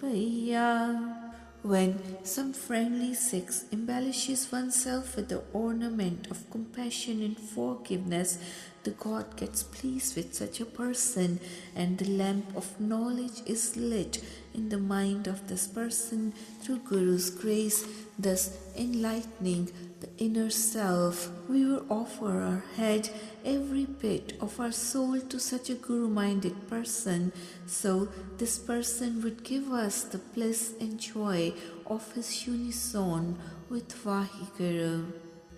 Speaker 1: पैया. When some friendly Sikhs embellishes oneself with the ornament of compassion and forgiveness, the God gets pleased with such a person, and the lamp of knowledge is lit in the mind of this person through Guru's grace, thus enlightening the inner self. We will offer our head, every bit of our soul to such a Guru-minded person, so this person would give us the bliss and joy of his unison with Vaheguru.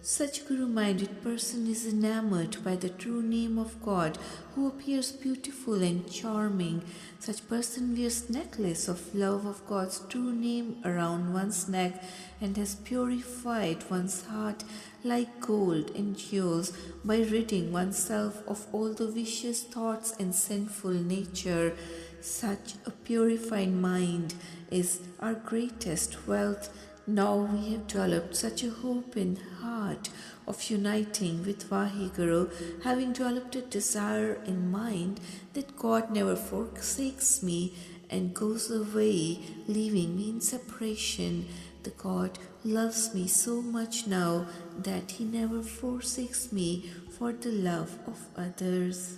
Speaker 1: Such Guru-minded person is enamored by the true name of God, who appears beautiful and charming. Such person wears necklace of love of God's true name around one's neck and has purified one's heart like gold and jewels by ridding oneself of all the vicious thoughts and sinful nature. Such a purified mind is our greatest wealth. Now we have developed such a hope in heart of uniting with Vaheguru, having developed a desire in mind that God never forsakes me and goes away, leaving me in separation. The God loves me so much now that he never forsakes me for the love of others.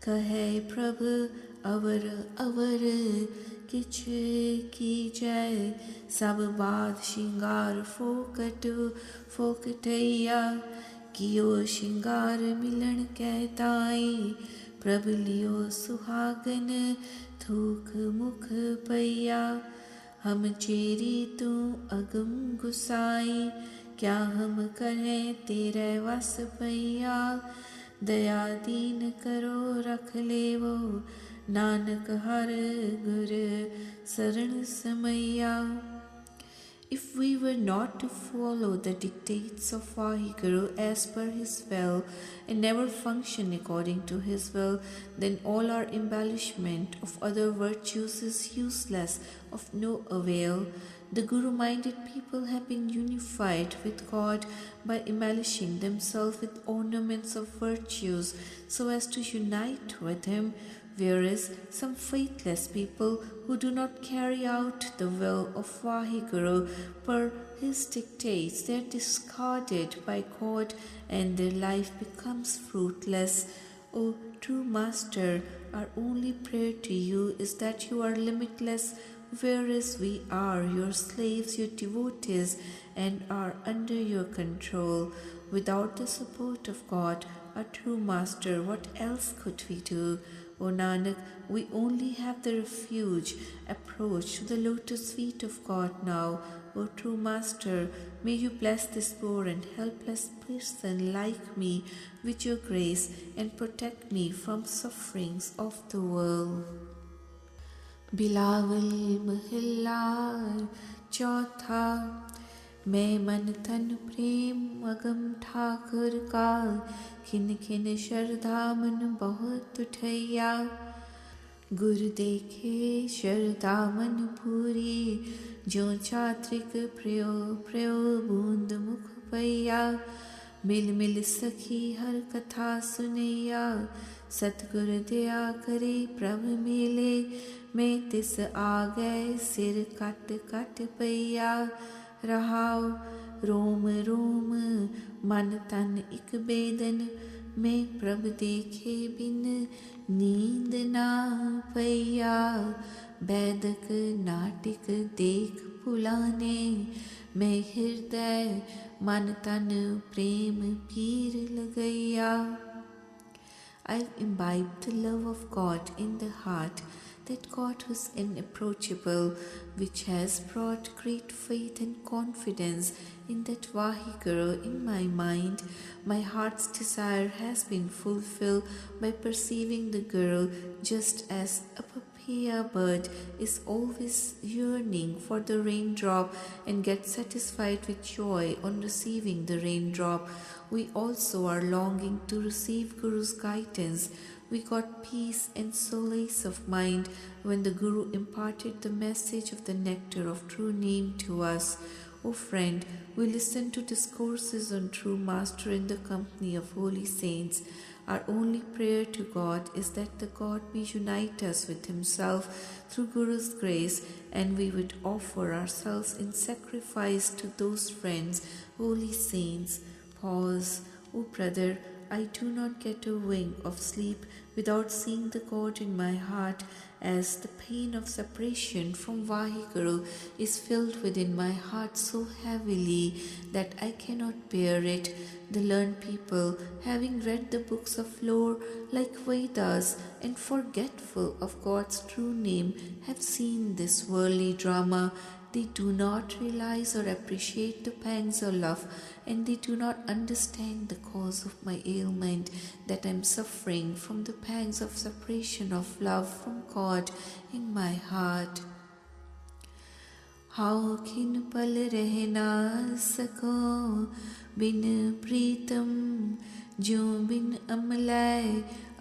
Speaker 1: Kahe Prabhu avar avar किछ कीजै, सब बात श्रृंगार फोकट फोकटैया, कियो श्रृंगार मिलन कहताई, प्रभ लियो सुहागन थूक मुख पैया. हम चेरी तू अगम गुसाई, क्या हम करें तेरे वस पैया. दया दीन करो रख लेवो, नानक हर गुर शरण समैया. If we were not to follow the dictates of Vaheguru as per his will and never function according to his will, then all our embellishment of other virtues is useless, of no avail. The Guru-minded people have been unified with God by embellishing themselves with ornaments of virtues so as to unite with Him, whereas some faithless people who do not carry out the will of Vaheguru per his dictates, they are discarded by God and their life becomes fruitless. O true Master, our only prayer to you is that you are limitless, whereas we are your slaves, your devotees, and are under your control. Without the support of God, our true Master, what else could we do? O Nanak, we only have the refuge, approach to the lotus feet of God now. O true Master, may you bless this poor and helpless person like me with your grace and protect me from sufferings of the world. Bilawal महला चौथा मैं मन तन प्रेम अगम ठाकुर का खिन खिन श्रद्धा मन बहुत उठैया गुरु देखे श्रद्धा मन पूरी जो चात्रिक प्रयो प्रयो बूंद मुख पैया मिल मिल सखी हर कथा सुनैया सतगुरु दया करे प्रभ मिले मैं तिस आ गए सिर कट कट पैया रहाओ रोम रोम मन तन इक बेदन मैं प्रभ देखे बिन नींद ना पैया बैदक नाटिक देख पुलाने मैं हृदय मन तन प्रेम पीर लगैया I've imbibed the love of God in the heart, that God who's inapproachable, which has brought great faith and confidence in that Vaheguru in my mind. My heart's desire has been fulfilled by perceiving the Guru, just as a papaya bird is always yearning for the raindrop and gets satisfied with joy on receiving the raindrop. We also are longing to receive Guru's guidance. We got peace and solace of mind when the Guru imparted the message of the nectar of true name to us. O friend, we listen to discourses on true Master in the company of holy saints. Our only prayer to God is that the God may unite us with Himself through Guru's grace, and we would offer ourselves in sacrifice to those friends, holy saints. Pause. O brother, I do not get a wink of sleep without seeing the God in my heart, as the pain of separation from Vaheguru is filled within my heart so heavily that I cannot bear it. The learned people, having read the books of lore like Vedas and forgetful of God's true name, have seen this worldly drama. They do not realize or appreciate the pangs of love, and they do not understand the cause of my ailment, that I am suffering from the pangs of separation of love from God in my heart. How kin pal reh na sako bin प्रीतम जो बिन अमलय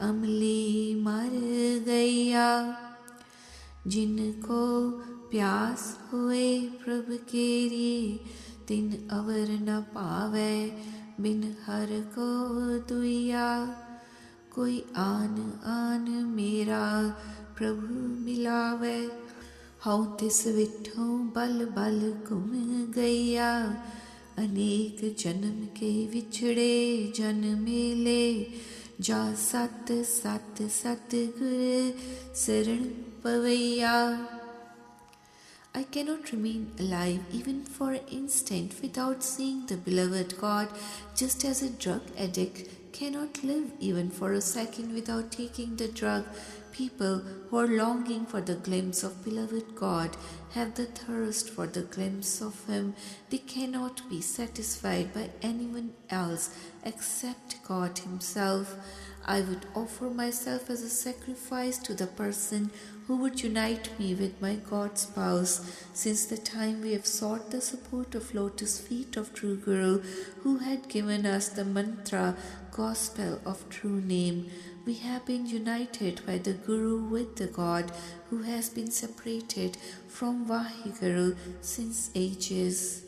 Speaker 1: अमली मर गया जिनको प्यास हुए प्रभ केरी तिन अवर न पावे बिन हर को दुइया कोई आन आन मेरा प्रभु मिलावे हऊँ तिस विठों बल बल गुम गैया अनेक जन्म के विछड़े जन मेले जा सत सत सत गुर शरण Pawaiya I cannot remain alive even for an instant without seeing the beloved God, just as a drug addict cannot live even for a second without taking the drug. People who are longing for the glimpse of beloved God have the thirst for the glimpse of Him. They cannot be satisfied by anyone else except God Himself. I would offer myself as a sacrifice to the person who would unite me with my God spouse. Since the time we have sought the support of lotus feet of true Guru, who had given us the mantra, gospel of true name, we have been united by the Guru with the God who has been separated from Vaheguru since ages.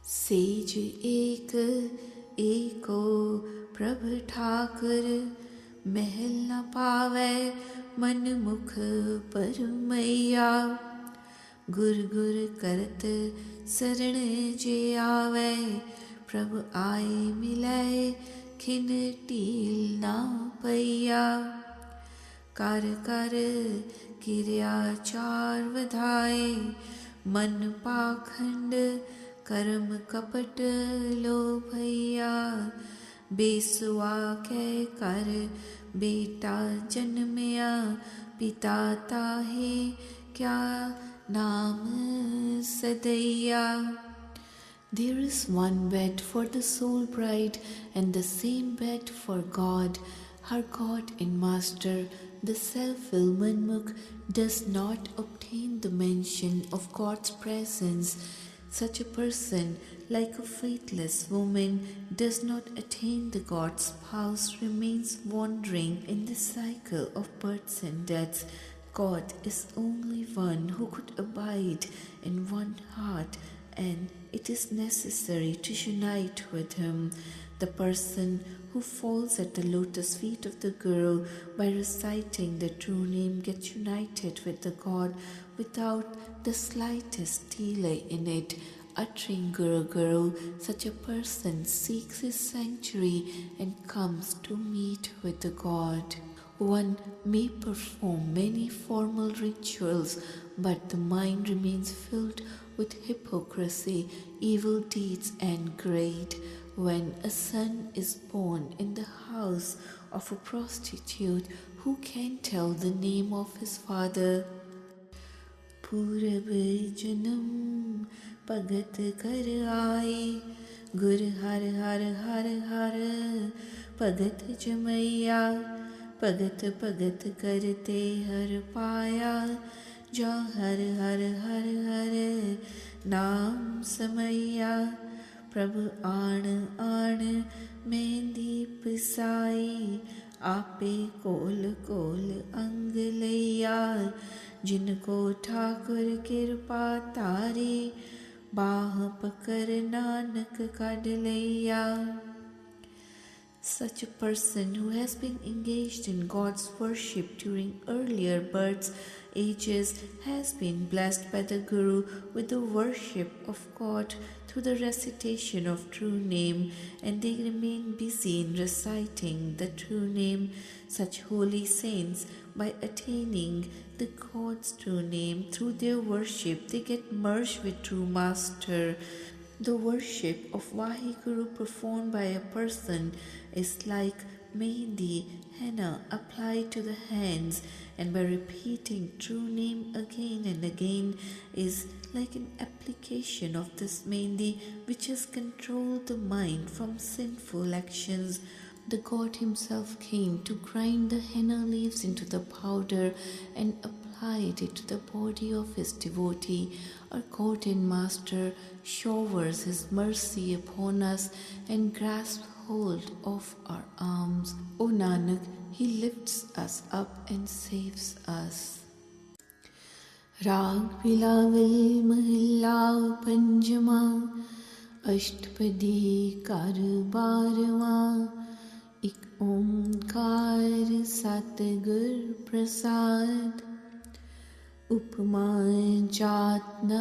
Speaker 1: Sej ek eko Prabh Thakur महल न पावे मन मुख परमैया गुर गुर करत शरण जे आवे प्रभु आए मिले खिन टील ना पैया कर कर किरियाचार वधाए मन पाखंड कर्म कपट लो भैया बेसुआ कह कर बेटा जन्मया पिता ताहे क्या नाम सदैया. There is one bed for the soul bride and the same bed for God, her God and Master. The self-will Manmukh does not obtain the mention of God's presence. Such a person, like a faithless woman, does not attain the God's spouse, remains wandering in the cycle of births and deaths. God is only one who could abide in one heart, and it is necessary to unite with him. The person who falls at the lotus feet of the Guru by reciting the true name gets united with the God without the slightest delay in it. Uttering Guru Guru, such a person seeks his sanctuary and comes to meet with the God. One may perform many formal rituals, but the mind remains filled with hypocrisy, evil deeds, and greed. When a son is born in the house of a prostitute, who can tell the name of his father? पूरब जन्म भगत कर आए, गुर हर हर हर हर भगत जमैया. भगत भगत करते हर पाया, जा हर हर हर हर नाम समैया. प्रभु आण आण में दीप साई, आपे कोल कोल अंग लैया. जिनको ठाकुर कृपा तारी, बाह पकर नानक काढ़ लैया. Such a person who has been engaged in God's worship during earlier births, ages, has been blessed by the Guru with the worship of God through the recitation of true name, and they remain busy in reciting the true name. Such holy saints, by attaining the God's true name through their worship, they get merged with true Master. The worship of Vaheguru performed by a person is like mehndi, henna applied to the hands, and by repeating true name again and again is like an application of this mehndi which has controlled the mind from sinful actions. The God himself came to grind the henna leaves into the powder and applied it to the body of his devotee. Our God and Master showers his mercy upon us and grasps hold of our arms. O Nanak, he lifts us up and saves us. Rag Bilaval Mahilla Panjama, Ashtpadi Karbarwa, Ik Omkar Satgur Prasad. उपमा जात न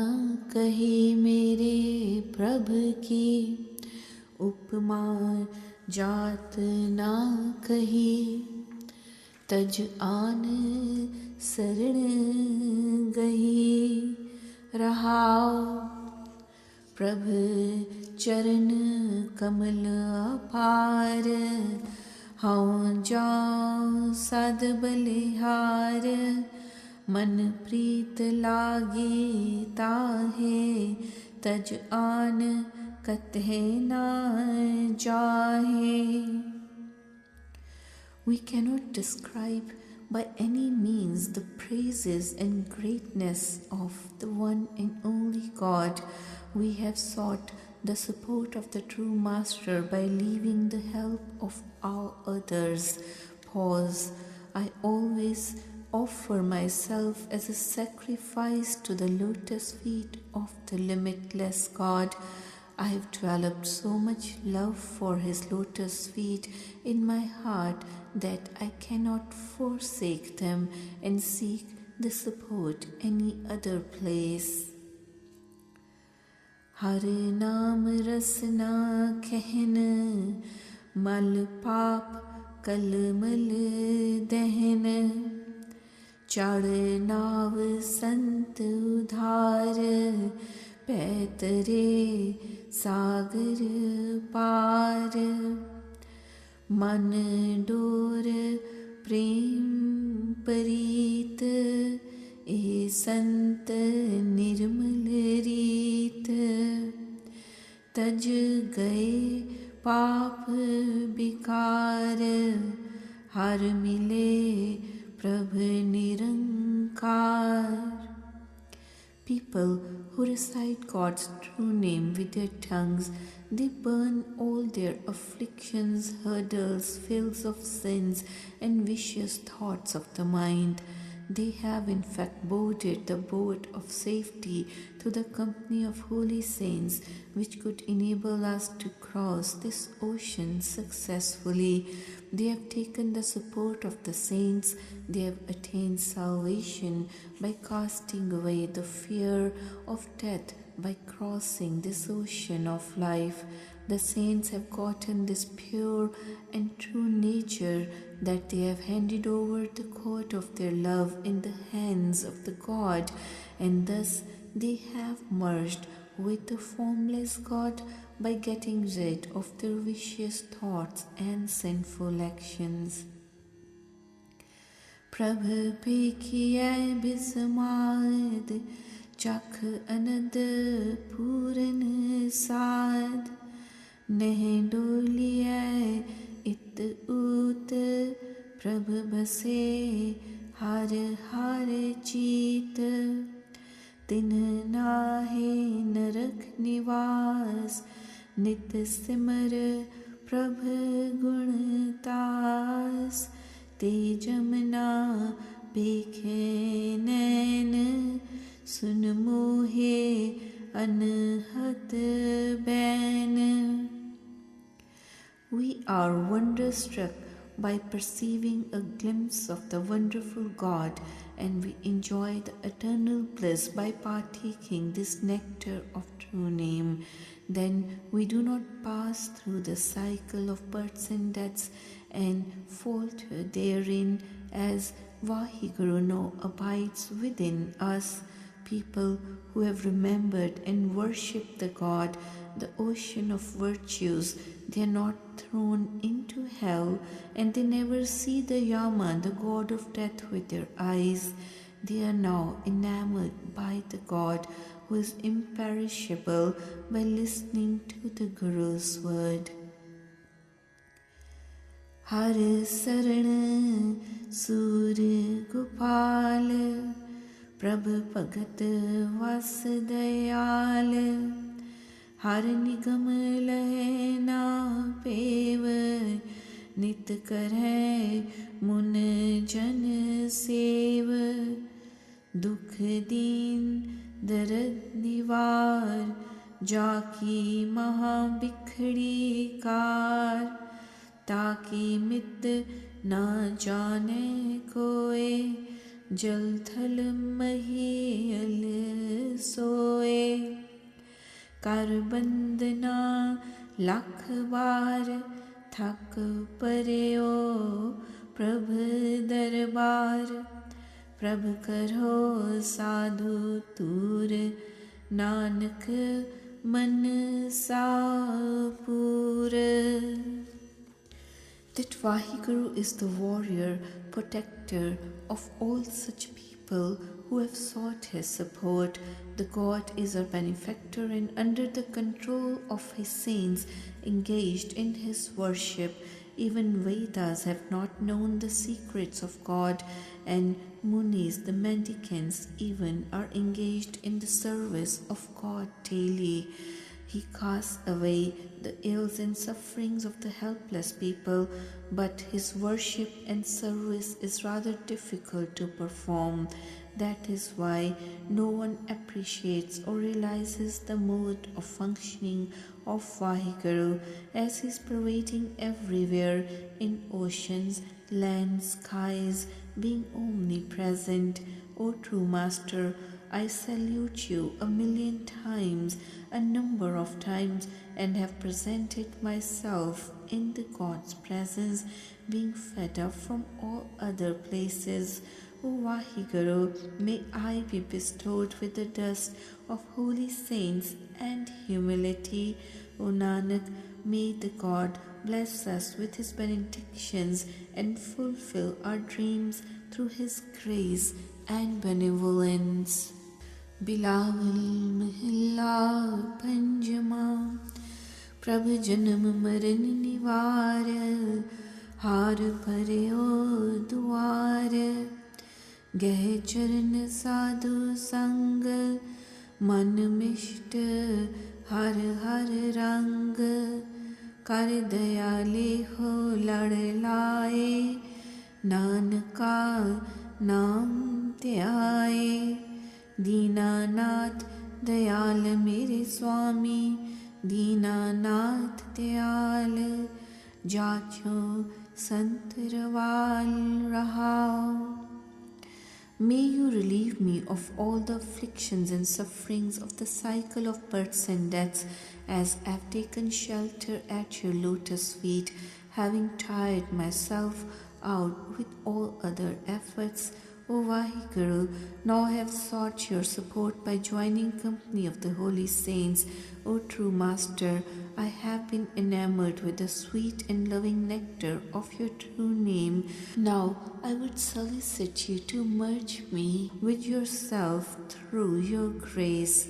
Speaker 1: कही मेरे प्रभ की, उपमा जात न कही. तज आन शरण गही रहाओ, प्रभ चरण कमल अपार. हाँ जाओ सद बलिहार, मन प्रीत लागी ताहे. तज आन कतहे ना जाहे. We cannot describe by any means the praises and greatness of the one and only God. We have sought the support of the true Master by leaving the help of all others. Pause. I always offer myself as a sacrifice to the lotus feet of the limitless God. I have developed so much love for his lotus feet in my heart that I cannot forsake them and seek the support any other place. Har naam rasna kehn, mal paap kalmal dehn. Chad naav sant udhar, पैतरे सागर पार. मन door प्रेम परीत ए संत निर्मल रीत, तज गए पाप विकार, हर मिले प्रभ निरंकार. People who recite God's true name with their tongues, they burn all their afflictions, hurdles, fills of sins, and vicious thoughts of the mind. They have in fact boarded the boat of safety to the company of holy saints, which could enable us to cross this ocean successfully. They have taken the support of the saints. They have attained salvation by casting away the fear of death, by crossing this ocean of life. The saints have gotten this pure and true nature that they have handed over the court of their love in the hands of the God, and thus they have merged with the formless God by getting rid of their vicious thoughts and sinful actions. प्रभ पेखिए बिस्माद, चख अनद पूरन साध, नह डोलिए इत ऊत, प्रभ बसे हर हर चीत, तिन नाहे नरक निवास, नित सिमर प्रभ गुणतास, ते जमना पेखे नैन, सुन मोहे Anahat ban. We are wonderstruck by perceiving a glimpse of the wonderful God, and we enjoy the eternal bliss by partaking this nectar of true name. Then we do not pass through the cycle of births and deaths and falter therein, as Vaheguru now abides within us. People who have remembered and worshipped the God, the ocean of virtues, they are not thrown into hell, and they never see the Yama, the god of death, with their eyes. They are now enamored by the God who is imperishable by listening to the Guru's word. Har saran sur gopal, Prabh Bhagat vas dayal, Har nigam lahe na pev, Nit karhe mun jan sev, Dukh deen darad nivar, Jaki maha bikhdi kar, ताकि मित ना जाने कोए, जल थल महियल सोए. कर बंदना लख बार, थक पर्यो प्रभ दरबार, प्रभ करो साधु तूर, नानक मन सा पूर. That Vaheguru is the warrior, protector of all such people who have sought his support. The God is our benefactor, and under the control of his saints engaged in his worship. Even Vedas have not known the secrets of God, and Munis, the mendicants, even are engaged in the service of God daily. He casts away the ills and sufferings of the helpless people, but his worship and service is rather difficult to perform. That is why no one appreciates or realizes the mode of functioning of Vaheguru, as he is pervading everywhere in oceans, lands, skies, being omnipresent. O true Master, I salute you 1,000,000 times, a number of times, and have presented myself in the God's presence, being fed up from all other places. O Vaheguru, may I be bestowed with the dust of holy saints and humility. O Nanak, may the God bless us with His benedictions and fulfill our dreams through His grace and benevolence. Bilawal महला पंजमा प्रभ जन्म मरण निवार हार भरियो दुआर गह चरण साधु संग मन मिष्ट हर हर रंग कर दयाले हो लड़ लाए नानका नाम त्याए दीनानाथ दयाल मेरे स्वामी दीनानाथ दयाल जाचो संत Raval रहाओ. May you relieve me of all the afflictions and sufferings of the cycle of births and deaths, as I have taken shelter at your lotus feet, having tired myself out with all other efforts, O Vaheguru. Now I have sought your support by joining company of the holy saints. O true Master, I have been enamored with the sweet and loving nectar of your true name. Now I would solicit you to merge me with yourself through your grace.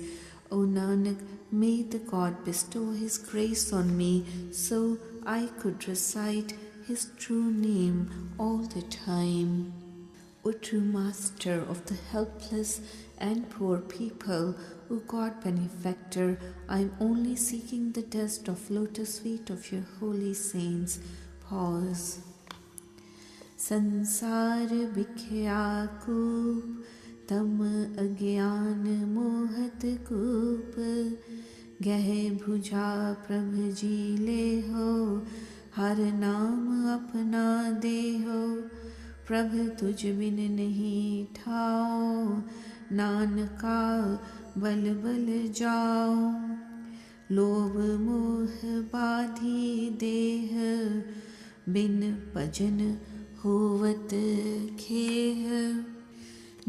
Speaker 1: O Nanak, may the God bestow His grace on me, so I could recite His true name all the time. O true Master of the helpless and poor people, O God benefactor, I am only seeking the dust of lotus feet of your holy saints. Pause. संसार बिख्या कूप तम अज्ञान मोहत कूप गह भुजा प्रभ जी ले हो हर नाम अपना दे हो प्रभ तुझ बिन नहीं ठाओ नानका बल बल जाओ लोभ मोह बाधी देह बिन भजन होवत खेह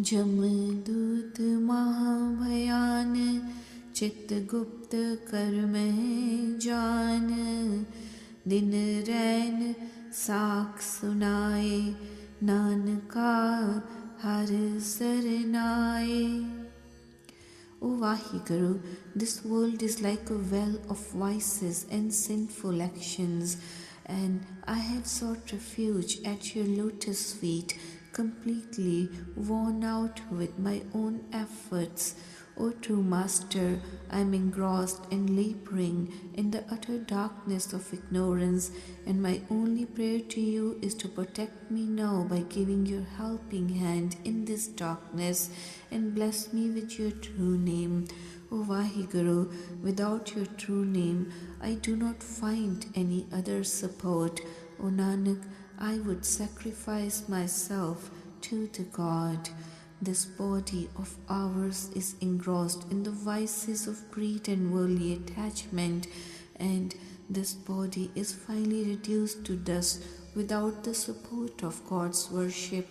Speaker 1: जमदूत महाभयान चित्त गुप्त कर में जान दिन रैन साख सुनाए नानका हर सरनाए. O Vaheguru, this world is like a well of vices and sinful actions, and I have sought refuge at your lotus feet, completely worn out with my own efforts. O true Master, I am engrossed and laboring in the utter darkness of ignorance, and my only prayer to you is to protect me now by giving your helping hand in this darkness, and bless me with your true name. O Vaheguru, without your true name, I do not find any other support. O Nanak, I would sacrifice myself to the God. This body of ours is engrossed in the vices of greed and worldly attachment, and this body is finally reduced to dust without the support of God's worship.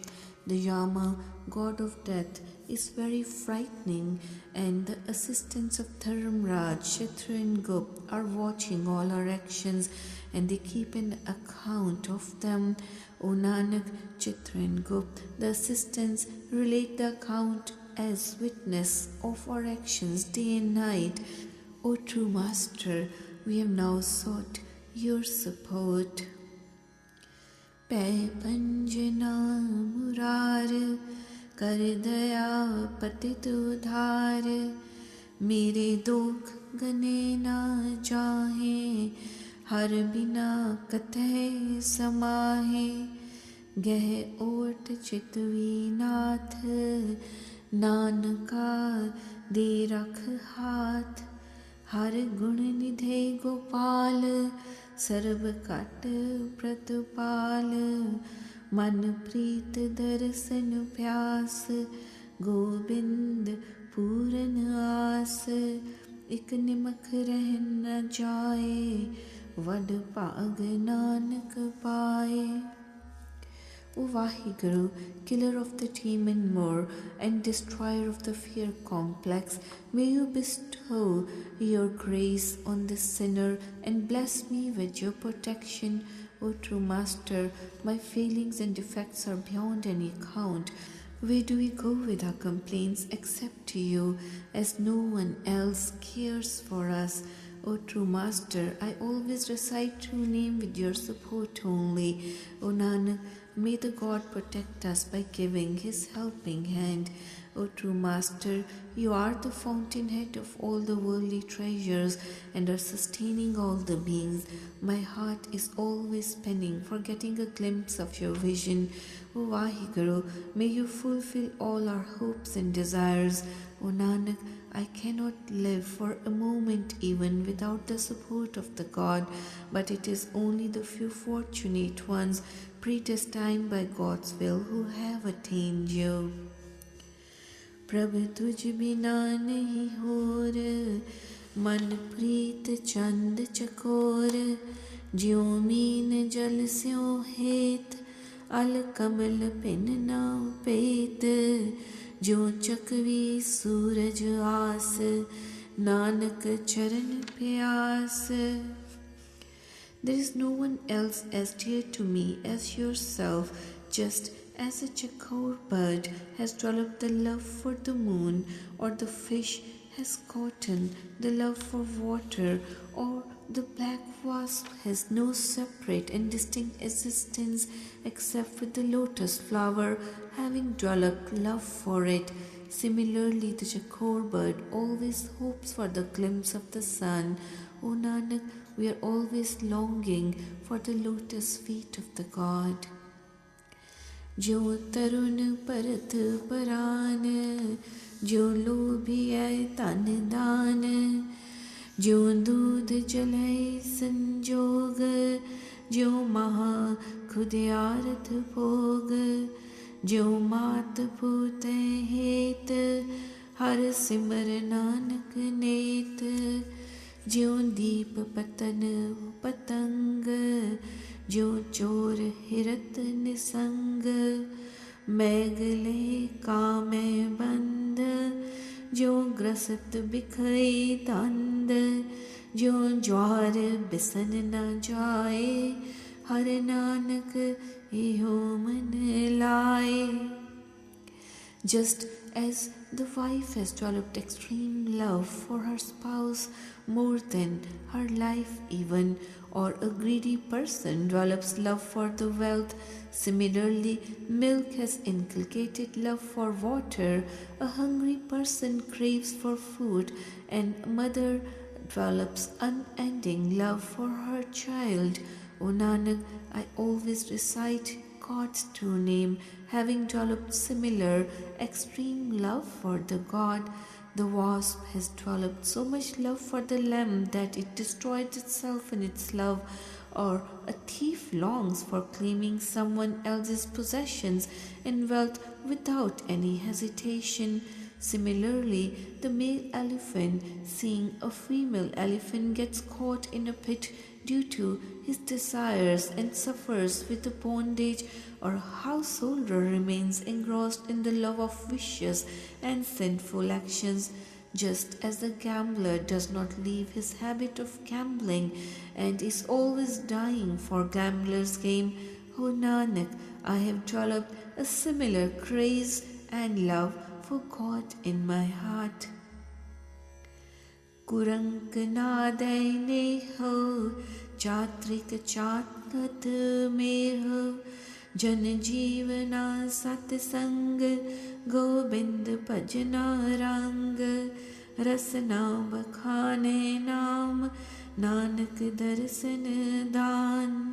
Speaker 1: The Yama, god of death, is very frightening, and the assistants of Dharmraj, Kshatriya and Gupt are watching all our actions, and they keep an account of them. O Nanak, Kshatriya and Gupt, the assistants, relate the account as witness of our actions day and night. O true Master, we have now sought your support. Pay Panjana Murar कर दया पतित उधार मेरे दुख गने ना जाहे हर बिना कतः समाहे गह ओट चितवी नाथ नानका दे रख हाथ हर गुण निधे गोपाल सर्व कट प्रतिपाल मन प्रीत दर्शन प्यास गोविंद पूरन आस इक निमख रह न जाए वड भाग नानक पाए. O Vaheguru, killer of the demon more and destroyer of the fear complex, may you bestow your grace on the sinner and bless me with your protection. O true Master, my failings and defects are beyond any count. Where do we go with our complaints except to you, as no one else cares for us? O true Master, I always recite true name with your support only. O Nanak, may the God protect us by giving his helping hand. O true Master, you are the fountainhead of all the worldly treasures and are sustaining all the beings. My heart is always penning for getting a glimpse of your vision. O Vaheguru, may you fulfill all our hopes and desires. O Nanak, I cannot live for a moment even without the support of the God, but it is only the few fortunate ones predestined by God's will who have attained you. प्रभु तुझ बिना नहीं होर, मन प्रीत चंद चकोर, ज्यों mean जल स्यों हेत, अल कमल पिन नाव पेत, ज्यों चकवी सूरज आस, नानक चरण प्यास. There is no one else as dear to me as yourself, just as a chakor bird has developed the love for the moon, or the fish has gotten the love for water, or the black wasp has no separate and distinct existence except with the lotus flower, having developed love for it. Similarly, the chakor bird always hopes for the glimpse of the sun. O Nanak, we are always longing for the lotus feet of the God. जो तरुण परत परान, जो लोभियै तन दान, जो दूध जलै संजोग, जो महा खुदियारथ भोग, जो मात पूत हेत, हर सिमर नानक नेत, जो दीप पतन पतंग, जो चोर हिरत निसंग, मैगले कामे बंद, जो ग्रसत बिखई दंद, जो ज्वार बिसन न जाए, हर नानक इहो मन लाए. Just as the wife has developed extreme love for her spouse more than her life even, or a greedy person develops love for the wealth, similarly milk has inculcated love for water, a hungry person craves for food, and a mother develops unending love for her child. O Nanak, I always recite God's true name, having developed similar extreme love for the God. The wasp has developed so much love for the lamb that it destroyed itself in its love, or a thief longs for claiming someone else's possessions and wealth without any hesitation. Similarly, the male elephant, seeing a female elephant, gets caught in a pit due to his desires and suffers with the bondage, or a householder remains engrossed in the love of vicious and sinful actions, just as the gambler does not leave his habit of gambling and is always dying for gambler's game. O Nanak, I have developed a similar craze and love for God in my heart. कुरंक नादै नेह, चात्रिक चातत मेह, जन जीवना सतसंग, गोविंद भजना रंग, रसना बखाने नाम, नानक दर्शन दान.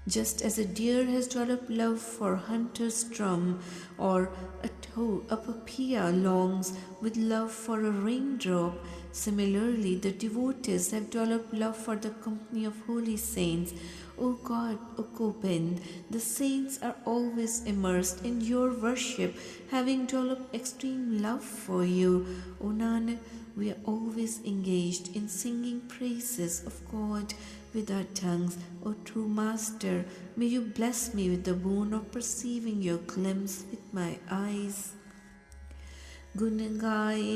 Speaker 1: Just as a deer has developed love for hunter's drum, or a papaya longs with love for a raindrop, similarly the devotees have developed love for the company of holy saints. O God, O Gobind, the saints are always immersed in your worship, having developed extreme love for you. O Nanak, we are always engaged in singing praises of God. with our tongues. O true Master, may you bless me with the boon of perceiving your glimpse with my eyes. गुण गाए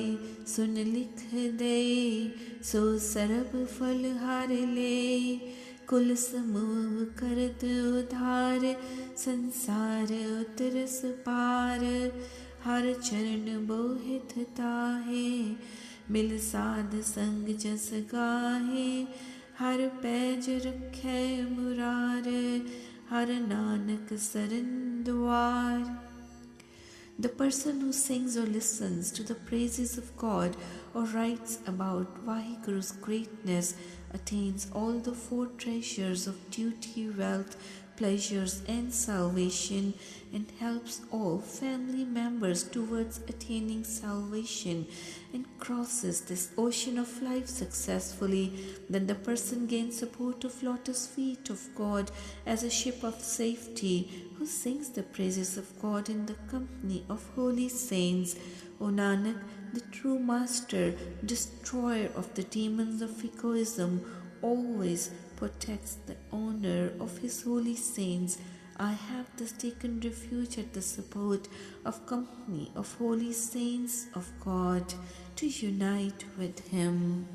Speaker 1: सुन लिख दे सो सरब फल हार ले कुल समूह करत उधार संसार उतरस पार हर चरण बोहित ताहे मिल साध संग जस गाहे हर पैज रखे मुरार हर नानक सरन द्वार. The person who sings or listens to the praises of God or writes about Vaheguru's greatness attains all the four treasures of duty, wealth, pleasures and salvation, and helps all family members towards attaining salvation and crosses this ocean of life successfully. Then the person gains support of lotus feet of God as a ship of safety, who sings the praises of God in the company of holy saints. O Nanak, the true Master, destroyer of the demons of egoism, always protects the honor of his holy saints. I have thus taken refuge at the support of company of holy saints of God to unite with him.